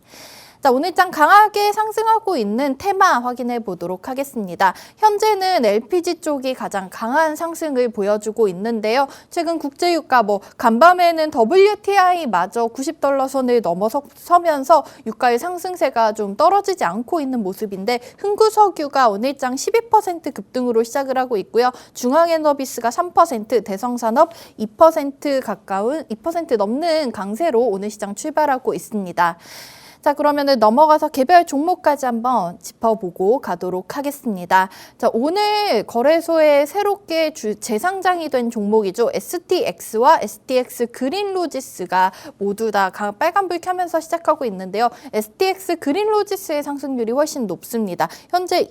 자, 오늘장 강하게 상승하고 있는 테마 확인해 보도록 하겠습니다. 현재는 LPG 쪽이 가장 강한 상승을 보여주고 있는데요. 최근 국제유가 간밤에는 WTI마저 $90 선을 넘어서면서 유가의 상승세가 좀 떨어지지 않고 있는 모습인데 흥구석유가 오늘장 12% 급등으로 시작을 하고 있고요. 중앙에너비스가 3%, 대성산업 2% 넘는 강세로 오늘 시장 출발하고 있습니다. 자, 그러면은 넘어가서 개별 종목까지 한번 짚어보고 가도록 하겠습니다. 자, 오늘 거래소에 새롭게 재상장이 된 종목이죠. STX와 STX 그린로지스가 모두 다 빨간불 켜면서 시작하고 있는데요. STX 그린로지스의 상승률이 훨씬 높습니다. 현재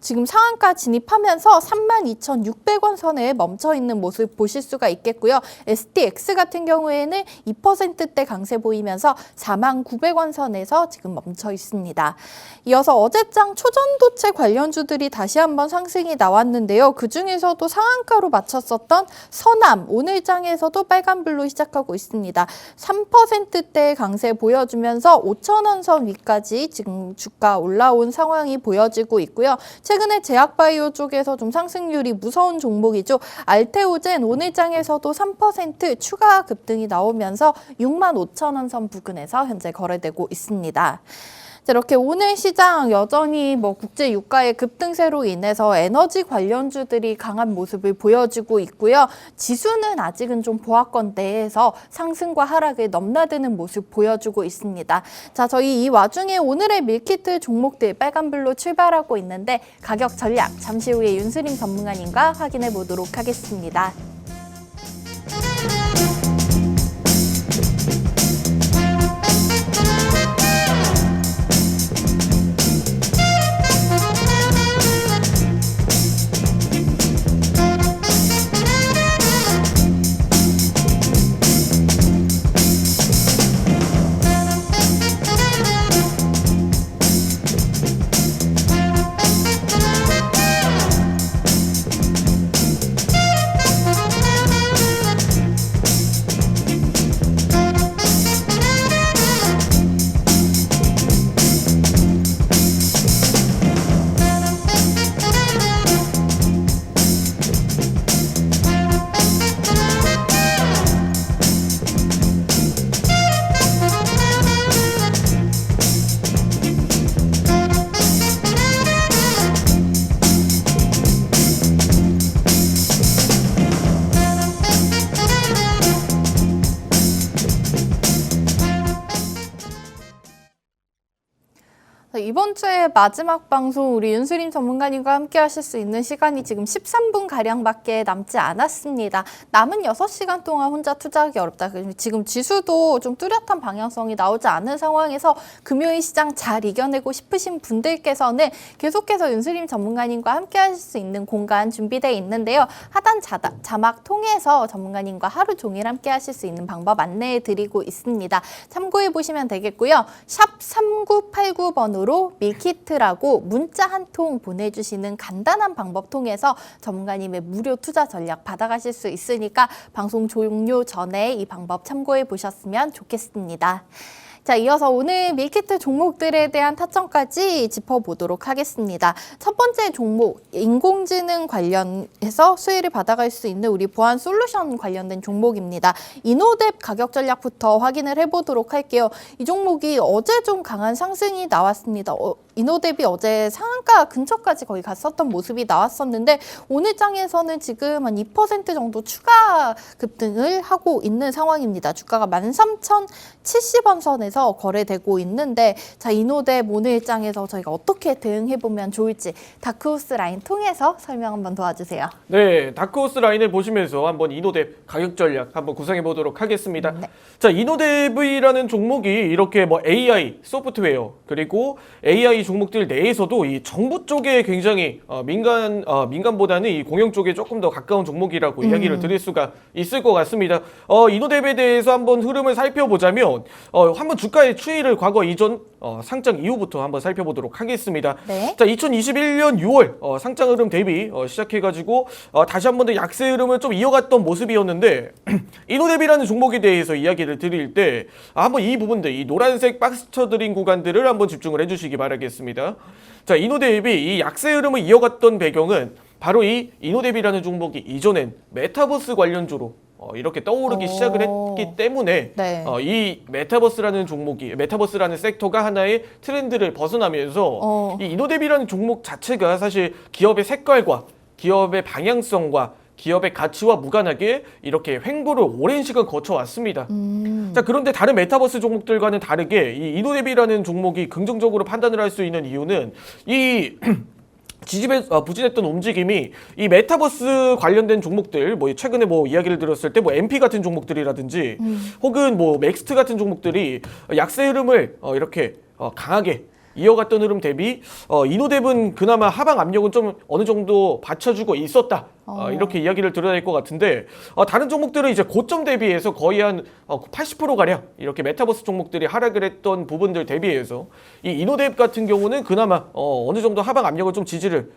지금 상한가 진입하면서 32,600원 선에 멈춰 있는 모습 보실 수가 있겠고요. STX 같은 경우에는 2%대 강세 보이면서 49,000원 선에서 지금 멈춰 있습니다. 이어서 어제장 초전도체 관련주들이 다시 한번 상승이 나왔는데요. 그중에서도 상한가로 맞췄었던 서남 오늘장에서도 빨간불로 시작하고 있습니다. 3%대 강세 보여주면서 5,000원 선 위까지 지금 주가 올라온 상황이 보여지고 있고요. 최근에 제약바이오 쪽에서 좀 상승률이 무서운 종목이죠. 알테오젠 오늘장에서도 3% 추가 급등이 나오면서 65,000원 선 부근에서 현재 거래되고 있습니다. 이렇게 오늘 시장 여전히 국제 유가의 급등세로 인해서 에너지 관련주들이 강한 모습을 보여주고 있고요. 지수는 아직은 좀 보합권대에서 상승과 하락을 넘나드는 모습 보여주고 있습니다. 자, 저희 이 와중에 오늘의 밀키트 종목들 빨간불로 출발하고 있는데 가격 전략 잠시 후에 윤수림 전문가님과 확인해 보도록 하겠습니다. 이번 주에 마지막 방송 우리 윤수림 전문가님과 함께 하실 수 있는 시간이 지금 13분가량밖에 남지 않았습니다. 남은 6시간 동안 혼자 투자하기 어렵다. 지금 지수도 좀 뚜렷한 방향성이 나오지 않은 상황에서 금요일 시장 잘 이겨내고 싶으신 분들께서는 계속해서 윤수림 전문가님과 함께 하실 수 있는 공간 준비되어 있는데요. 하단 자막 통해서 전문가님과 하루 종일 함께 하실 수 있는 방법 안내해 드리고 있습니다. 참고해 보시면 되겠고요. 샵 3989번으로 밀키트라고 문자 한 통 보내주시는 간단한 방법 통해서 전문가님의 무료 투자 전략 받아가실 수 있으니까 방송 종료 전에 이 방법 참고해 보셨으면 좋겠습니다. 자, 이어서 오늘 밀키트 종목들에 대한 타점까지 짚어보도록 하겠습니다. 첫 번째 종목, 인공지능 관련해서 수혜를 받아갈 수 있는 우리 보안 솔루션 관련된 종목입니다. 이노뎁 가격 전략부터 확인을 해보도록 할게요. 이 종목이 어제 좀 강한 상승이 나왔습니다. 이노뎁이 어제 상한가 근처까지 거의 갔었던 모습이 나왔었는데 오늘 장에서는 지금 한 2% 정도 추가 급등을 하고 있는 상황입니다. 주가가 13,070원 선에서 거래되고 있는데 자, 이노뎁 오늘 장에서 저희가 어떻게 대응해보면 좋을지 다크호스 라인 통해서 설명 한번 도와주세요. 네, 다크호스 라인을 보시면서 한번 이노뎁 가격 전략 한번 구상해 보도록 하겠습니다. 네. 자, 이노뎁이라는 종목이 이렇게 AI, 소프트웨어 그리고 AI 종목들 내에서도 이 정부 쪽에 굉장히 민간보다는 이 공영 쪽에 조금 더 가까운 종목이라고 이야기를 드릴 수가 있을 것 같습니다. 이노뎁에 대해서 한번 흐름을 살펴보자면 한번 주가의 추이를 과거 이전 상장 이후부터 한번 살펴보도록 하겠습니다. 네. 자, 2021년 6월 상장 흐름 대비 시작해가지고 다시 한번 더 약세 흐름을 좀 이어갔던 모습이었는데 이노뎁이라는 종목에 대해서 이야기를 드릴 때 한번 이 부분들, 이 노란색 박스 쳐드린 구간들을 한번 집중을 해주시기 바라겠습니다. 자, 이노뎁이 이 약세 흐름을 이어갔던 배경은 바로 이 이노뎁이라는 종목이 이전엔 메타버스 관련주로 이렇게 떠오르기 시작을 했기 때문에 네. 이 메타버스라는 섹터가 하나의 트렌드를 벗어나면서 이 이노뎁이라는 종목 자체가 사실 기업의 색깔과 기업의 방향성과 기업의 가치와 무관하게 이렇게 횡보를 오랜 시간 거쳐왔습니다. 자, 그런데 다른 메타버스 종목들과는 다르게 이 이노뎁이라는 종목이 긍정적으로 판단을 할 수 있는 이유는 이 부진했던 움직임이 이 메타버스 관련된 종목들, 뭐 최근에 뭐 이야기를 들었을 때 뭐 MP 같은 종목들이라든지 혹은 뭐 맥스트 같은 종목들이 약세 흐름을 이렇게 강하게 이어갔던 흐름 대비 이노뎁은 그나마 하방 압력은 좀 어느 정도 받쳐주고 있었다. 이렇게 이야기를 드려야 될 것 같은데 다른 종목들은 이제 고점 대비해서 거의 한 80%가량 이렇게 메타버스 종목들이 하락을 했던 부분들 대비해서 이 이노뎁 같은 경우는 그나마 어느 정도 하방 압력을 좀 지지를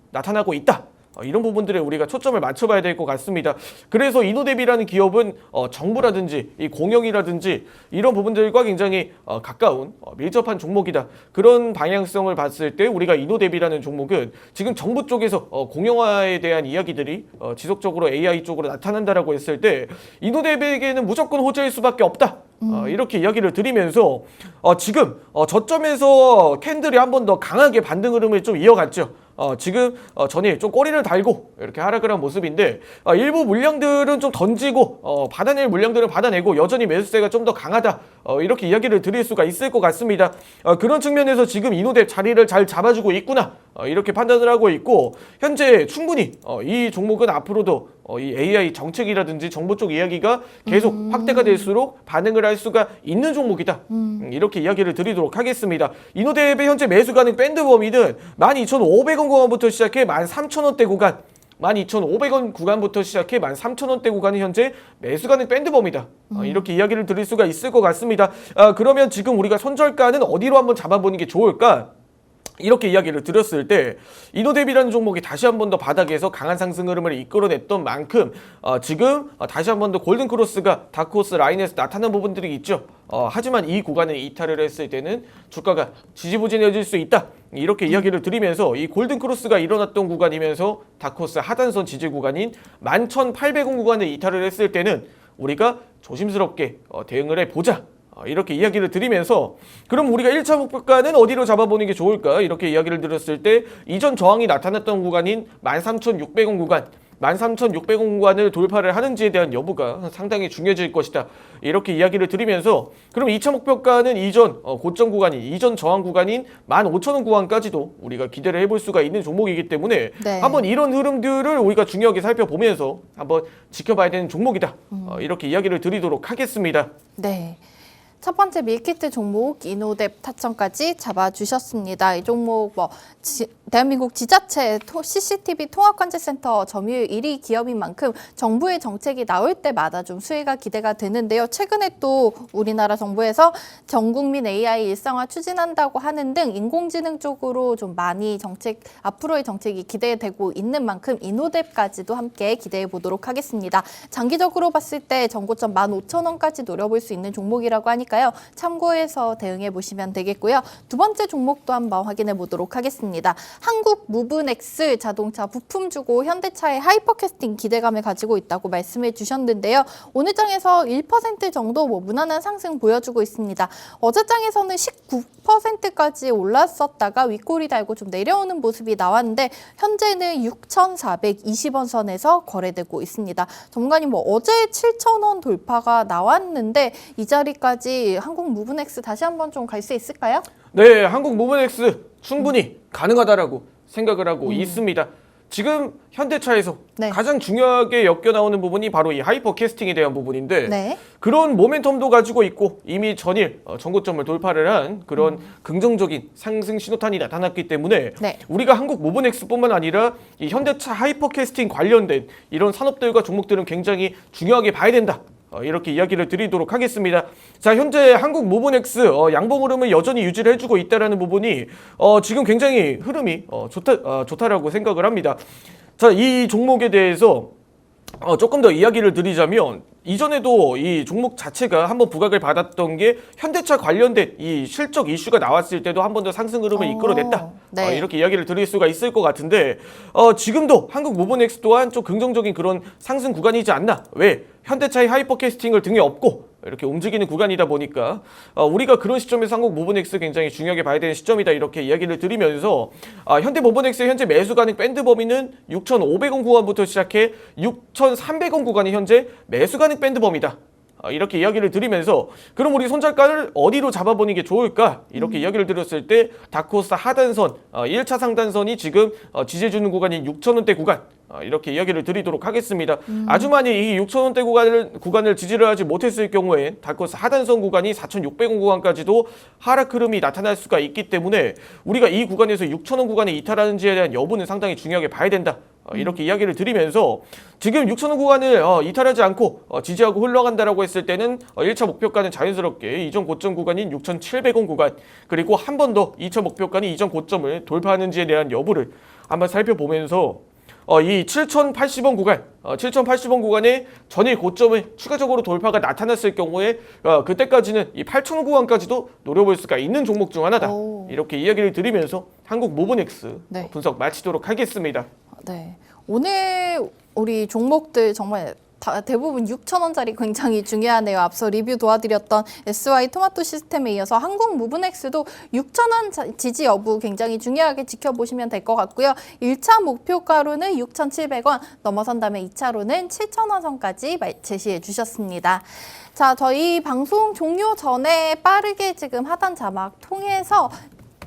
나타나고 있다. 이런 부분들에 우리가 초점을 맞춰봐야 될 것 같습니다. 그래서 이노뎁이라는 기업은 정부라든지 이 공영이라든지 이런 부분들과 굉장히 가까운 밀접한 종목이다. 그런 방향성을 봤을 때 우리가 이노뎁이라는 종목은 지금 정부 쪽에서 공영화에 대한 이야기들이 지속적으로 AI 쪽으로 나타난다라고 했을 때 이노뎁에게는 무조건 호재일 수밖에 없다. 이렇게 이야기를 드리면서 지금 저점에서 캔들이 한 번 더 강하게 반등 흐름을 좀 이어갔죠. 지금 전일 좀 꼬리를 달고 이렇게 하락을 한 모습인데 일부 물량들은 좀 던지고 받아낼 물량들은 받아내고 여전히 매수세가 좀 더 강하다. 이렇게 이야기를 드릴 수가 있을 것 같습니다. 그런 측면에서 지금 이노뎁 자리를 잘 잡아주고 있구나. 이렇게 판단을 하고 있고 현재 충분히 이 종목은 앞으로도 이 AI 정책이라든지 정부 쪽 이야기가 계속 확대가 될수록 반응을 할 수가 있는 종목이다. 이렇게 이야기를 드리도록 하겠습니다. 이노뎁의 현재 매수 가능 밴드 범위는 12,500원 구간부터 시작해 13,000원대 구간 12,500원 구간부터 시작해 13,000원대 구간은 현재 매수 가능 밴드 범위다. 이렇게 이야기를 드릴 수가 있을 것 같습니다. 그러면 지금 우리가 손절가는 어디로 한번 잡아보는 게 좋을까? 이렇게 이야기를 드렸을 때 이노뎁이라는 종목이 다시 한 번 더 바닥에서 강한 상승 흐름을 이끌어냈던 만큼 지금 다시 한 번 더 골든크로스가 다크호스 라인에서 나타난 부분들이 있죠. 하지만 이 구간에 이탈을 했을 때는 주가가 지지부진해질 수 있다. 이렇게 이야기를 드리면서 이 골든크로스가 일어났던 구간이면서 다크호스 하단선 지지 구간인 11,800원 구간에 이탈을 했을 때는 우리가 조심스럽게 대응을 해보자. 이렇게 이야기를 드리면서 그럼 우리가 1차 목표가는 어디로 잡아보는 게 좋을까? 이렇게 이야기를 드렸을 때 이전 저항이 나타났던 구간인 13,600원 구간 13,600원 구간을 돌파를 하는지에 대한 여부가 상당히 중요해질 것이다. 이렇게 이야기를 드리면서 그럼 2차 목표가는 이전 고점 구간인 이전 저항 구간인 15,000원 구간까지도 우리가 기대를 해볼 수가 있는 종목이기 때문에 네. 한번 이런 흐름들을 우리가 중요하게 살펴보면서 한번 지켜봐야 되는 종목이다. 이렇게 이야기를 드리도록 하겠습니다. 네. 첫 번째 밀키트 종목 이노뎁 타점까지 잡아주셨습니다. 이 종목 대한민국 지자체 CCTV 통합관제센터 점유율 1위 기업인 만큼 정부의 정책이 나올 때마다 좀 수혜가 기대가 되는데요. 최근에 또 우리나라 정부에서 전국민 AI 일상화 추진한다고 하는 등 인공지능 쪽으로 좀 많이 앞으로의 정책이 기대되고 있는 만큼 이노뎁까지도 함께 기대해 보도록 하겠습니다. 장기적으로 봤을 때 전고점 15,000원까지 노려볼 수 있는 종목이라고 하니까요. 참고해서 대응해 보시면 되겠고요. 두 번째 종목도 한번 확인해 보도록 하겠습니다. 한국 무브넥스 자동차 부품 주고 현대차의 하이퍼캐스팅 기대감을 가지고 있다고 말씀해 주셨는데요. 오늘 장에서 1% 정도 무난한 상승 보여주고 있습니다. 어제 장에서는 19%까지 올랐었다가 윗꼬리 달고 좀 내려오는 모습이 나왔는데 현재는 6,420원 선에서 거래되고 있습니다. 전문가님 어제 7,000원 돌파가 나왔는데 이 자리까지 한국 무브넥스 다시 한번 좀 갈 수 있을까요? 네, 한국 무브넥스 충분히 가능하다라고 생각을 하고 있습니다. 지금 현대차에서 네. 가장 중요하게 엮여 나오는 부분이 바로 이 하이퍼 캐스팅에 대한 부분인데 네. 그런 모멘텀도 가지고 있고 이미 전일 전고점을 돌파를 한 그런 긍정적인 상승 신호탄이 나타났기 때문에 네. 우리가 한국 무브넥스뿐만 아니라 이 현대차 하이퍼 캐스팅 관련된 이런 산업들과 종목들은 굉장히 중요하게 봐야 된다. 이렇게 이야기를 드리도록 하겠습니다. 자, 현재 한국 무브넥스 양봉 흐름을 여전히 유지를 해주고 있다는 부분이 지금 굉장히 흐름이 좋다라고 생각을 합니다. 자, 이 종목에 대해서 조금 더 이야기를 드리자면 이전에도 이 종목 자체가 한번 부각을 받았던 게 현대차 관련된 이 실적 이슈가 나왔을 때도 한 번 더 상승 흐름을 이끌어냈다. 네. 이렇게 이야기를 드릴 수가 있을 것 같은데 지금도 한국 무브넥스 또한 좀 긍정적인 그런 상승 구간이지 않나. 왜? 현대차의 하이퍼캐스팅을 등에 업고 이렇게 움직이는 구간이다 보니까 우리가 그런 시점에서 한국모브넥스 굉장히 중요하게 봐야 되는 시점이다 이렇게 이야기를 드리면서 현대모브넥스의 현재 매수 가능 밴드 범위는 6,500원 구간부터 시작해 6,300원 구간이 현재 매수 가능 밴드 범위다. 이렇게 이야기를 드리면서 그럼 우리 손절가를 어디로 잡아보는 게 좋을까? 이렇게 이야기를 드렸을 때 다크호스 하단선 1차 상단선이 지금 지지해주는 구간인 6,000원대 구간 이렇게 이야기를 드리도록 하겠습니다. 아주 많이 이 6,000원대 구간을 지지를 하지 못했을 경우에 다크호스 하단선 구간이 4,600원 구간까지도 하락 흐름이 나타날 수가 있기 때문에 우리가 이 구간에서 6,000원 구간에 이탈하는지에 대한 여부는 상당히 중요하게 봐야 된다. 이렇게 이야기를 드리면서 지금 6,000원 구간을 이탈하지 않고 지지하고 흘러간다라고 했을 때는 1차 목표가는 자연스럽게 이전 고점 구간인 6,700원 구간 그리고 한 번 더 2차 목표가는 이전 고점을 돌파하는지에 대한 여부를 한번 살펴보면서 이 7,080원 구간, 7,080원 구간의 전일 고점을 추가적으로 돌파가 나타났을 경우에 그때까지는 이 8,000원 구간까지도 노려볼 수가 있는 종목 중 하나다. 이렇게 이야기를 드리면서 한국모브넥스 네. 분석 마치도록 하겠습니다. 네. 오늘 우리 종목들 정말 대부분 6,000원짜리 굉장히 중요하네요. 앞서 리뷰 도와드렸던 SY 토마토 시스템에 이어서 한국모브넥스도 6,000원 지지 여부 굉장히 중요하게 지켜보시면 될 것 같고요. 1차 목표가로는 6,700원 넘어선다면 2차로는 7,000원 선까지 제시해 주셨습니다. 자, 저희 방송 종료 전에 빠르게 지금 하단 자막 통해서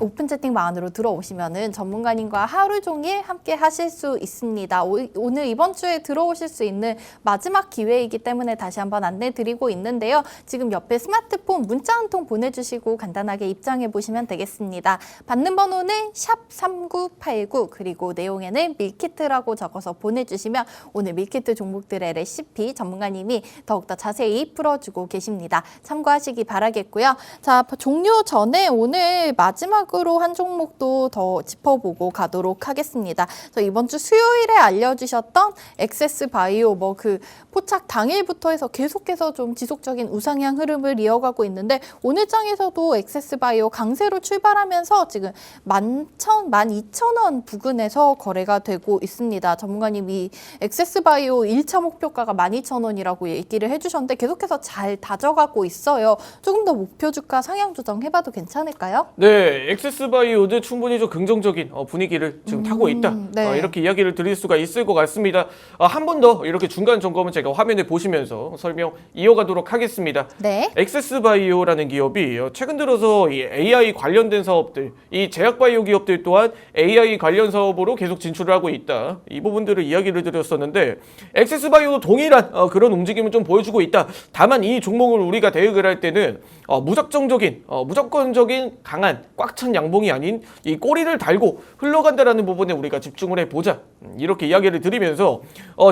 오픈 채팅방 안으로 들어오시면은 전문가님과 하루 종일 함께 하실 수 있습니다. 오늘 이번 주에 들어오실 수 있는 마지막 기회이기 때문에 다시 한번 안내 드리고 있는데요. 지금 옆에 스마트폰 문자 한 통 보내주시고 간단하게 입장해 보시면 되겠습니다. 받는 번호는 샵3989 그리고 내용에는 밀키트라고 적어서 보내주시면 오늘 밀키트 종목들의 레시피 전문가님이 더욱더 자세히 풀어주고 계십니다. 참고하시기 바라겠고요. 자, 종료 전에 오늘 마지막으로 한 종목도 더 짚어보고 가도록 하겠습니다. 이번 주 수요일에 알려주셨던 엑세스바이오 그 포착 당일부터 해서 계속해서 좀 지속적인 우상향 흐름을 이어가고 있는데 오늘 장에서도 엑세스바이오 강세로 출발하면서 지금 12,000원 부근에서 거래가 되고 있습니다. 전문가님이 엑세스바이오 1차 목표가가 12,000원이라고 얘기를 해주셨는데 계속해서 잘 다져가고 있어요. 조금 더 목표 주가 상향 조정해봐도 괜찮을까요? 네, 엑세스바이오도 충분히 좀 긍정적인 분위기를 지금 타고 있다. 네. 이렇게 이야기를 드릴 수가 있을 것 같습니다. 한 번 더 이렇게 중간 점검은 제가 화면에 보시면서 설명 이어가도록 하겠습니다. 네. 엑세스바이오라는 기업이 최근 들어서 이 AI 관련된 사업들, 이 제약바이오 기업들 또한 AI 관련 사업으로 계속 진출을 하고 있다. 이 부분들을 이야기를 드렸었는데 엑세스바이오도 동일한 그런 움직임을 좀 보여주고 있다. 다만 이 종목을 우리가 대응을 할 때는 무조건적인 강한 꽉 찬 양봉이 아닌 이 꼬리를 달고 흘러간다라는 부분에 우리가 집중을 해보자. 이렇게 이야기를 드리면서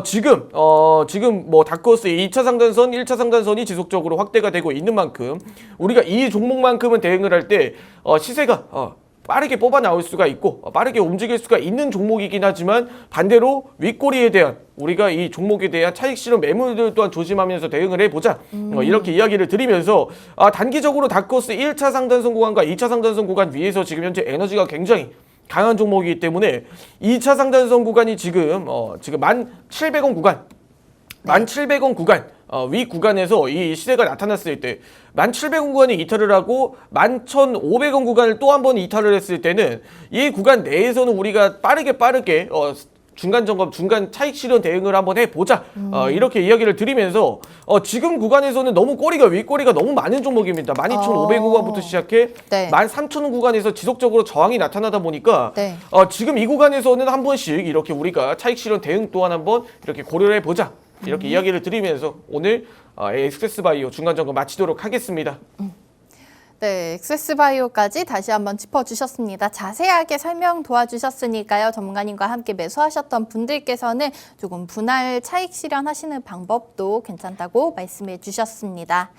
지금 다크호스의 2차 상단선, 1차 상단선이 지속적으로 확대가 되고 있는 만큼 우리가 이 종목만큼은 대응을 할 때 시세가 빠르게 뽑아 나올 수가 있고 빠르게 움직일 수가 있는 종목이긴 하지만 반대로 윗꼬리에 대한 우리가 이 종목에 대한 차익 실현 매물들 또한 조심하면서 대응을 해보자. 이렇게 이야기를 드리면서 단기적으로 다크호스 1차 상단선 구간과 2차 상단선 구간 위에서 지금 현재 에너지가 굉장히 강한 종목이기 때문에 2차 상단선 구간이 지금 1,700원 구간 1,700원 구간 위 구간에서 이 시세가 나타났을 때 1,700원 구간에 이탈을 하고 11,500원 구간을 또 한 번 이탈을 했을 때는 이 구간 내에서는 우리가 빠르게 중간 점검, 중간 차익 실현 대응을 한번 해보자. 이렇게 이야기를 드리면서 지금 구간에서는 너무 윗꼬리가 너무 많은 종목입니다. 12,500원 구간부터 시작해 네. 13,000원 구간에서 지속적으로 저항이 나타나다 보니까 네. 지금 이 구간에서는 한 번씩 이렇게 우리가 차익 실현 대응 또한 한번 이렇게 고려를 해보자. 이렇게 이야기를 드리면서 오늘 엑세스바이오 중간 점검 마치도록 하겠습니다. 네, 엑세스바이오까지 다시 한번 짚어주셨습니다. 자세하게 설명 도와주셨으니까요. 전문가님과 함께 매수하셨던 분들께서는 조금 분할 차익 실현하시는 방법도 괜찮다고 말씀해 주셨습니다.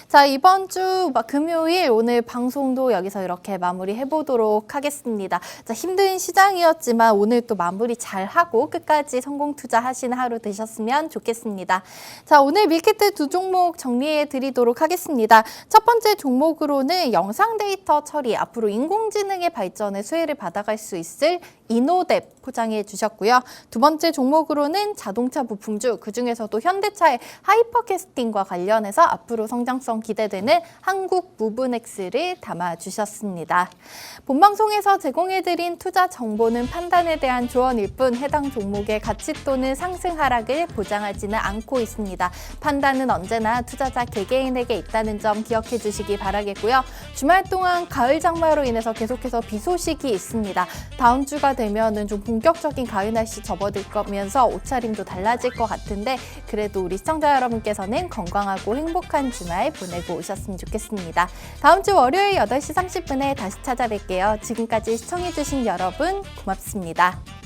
자, 이번 주 금요일 오늘 방송도 여기서 이렇게 마무리해 보도록 하겠습니다. 자, 힘든 시장이었지만 오늘 또 마무리 잘하고 끝까지 성공 투자하시는 하루 되셨으면 좋겠습니다. 자, 오늘 밀키트 두 종목 정리해 드리도록 하겠습니다. 첫 번째 종목으로는 번째로는 영상 데이터 처리, 앞으로 인공지능의 발전에 수혜를 받아갈 수 있을 이노뎁 포장해 주셨고요. 두 번째 종목으로는 자동차 부품주, 그중에서도 현대차의 하이퍼캐스팅과 관련해서 앞으로 성장성 기대되는 한국 무브넥스를 담아주셨습니다. 본방송에서 제공해드린 투자 정보는 판단에 대한 조언일 뿐 해당 종목의 가치 또는 상승 하락을 보장하지는 않고 있습니다. 판단은 언제나 투자자 개개인에게 있다는 점 기억해 주시기 바라겠고요. 주말 동안 가을 장마로 인해서 계속해서 비 소식이 있습니다. 다음 주가 되면은 좀 본격적인 가을 날씨 접어들 거면서 옷차림도 달라질 것 같은데 그래도 우리 시청자 여러분께서는 건강하고 행복한 주말 보내고 오셨으면 좋겠습니다. 다음 주 월요일 8시 30분에 다시 찾아뵐게요. 지금까지 시청해주신 여러분 고맙습니다.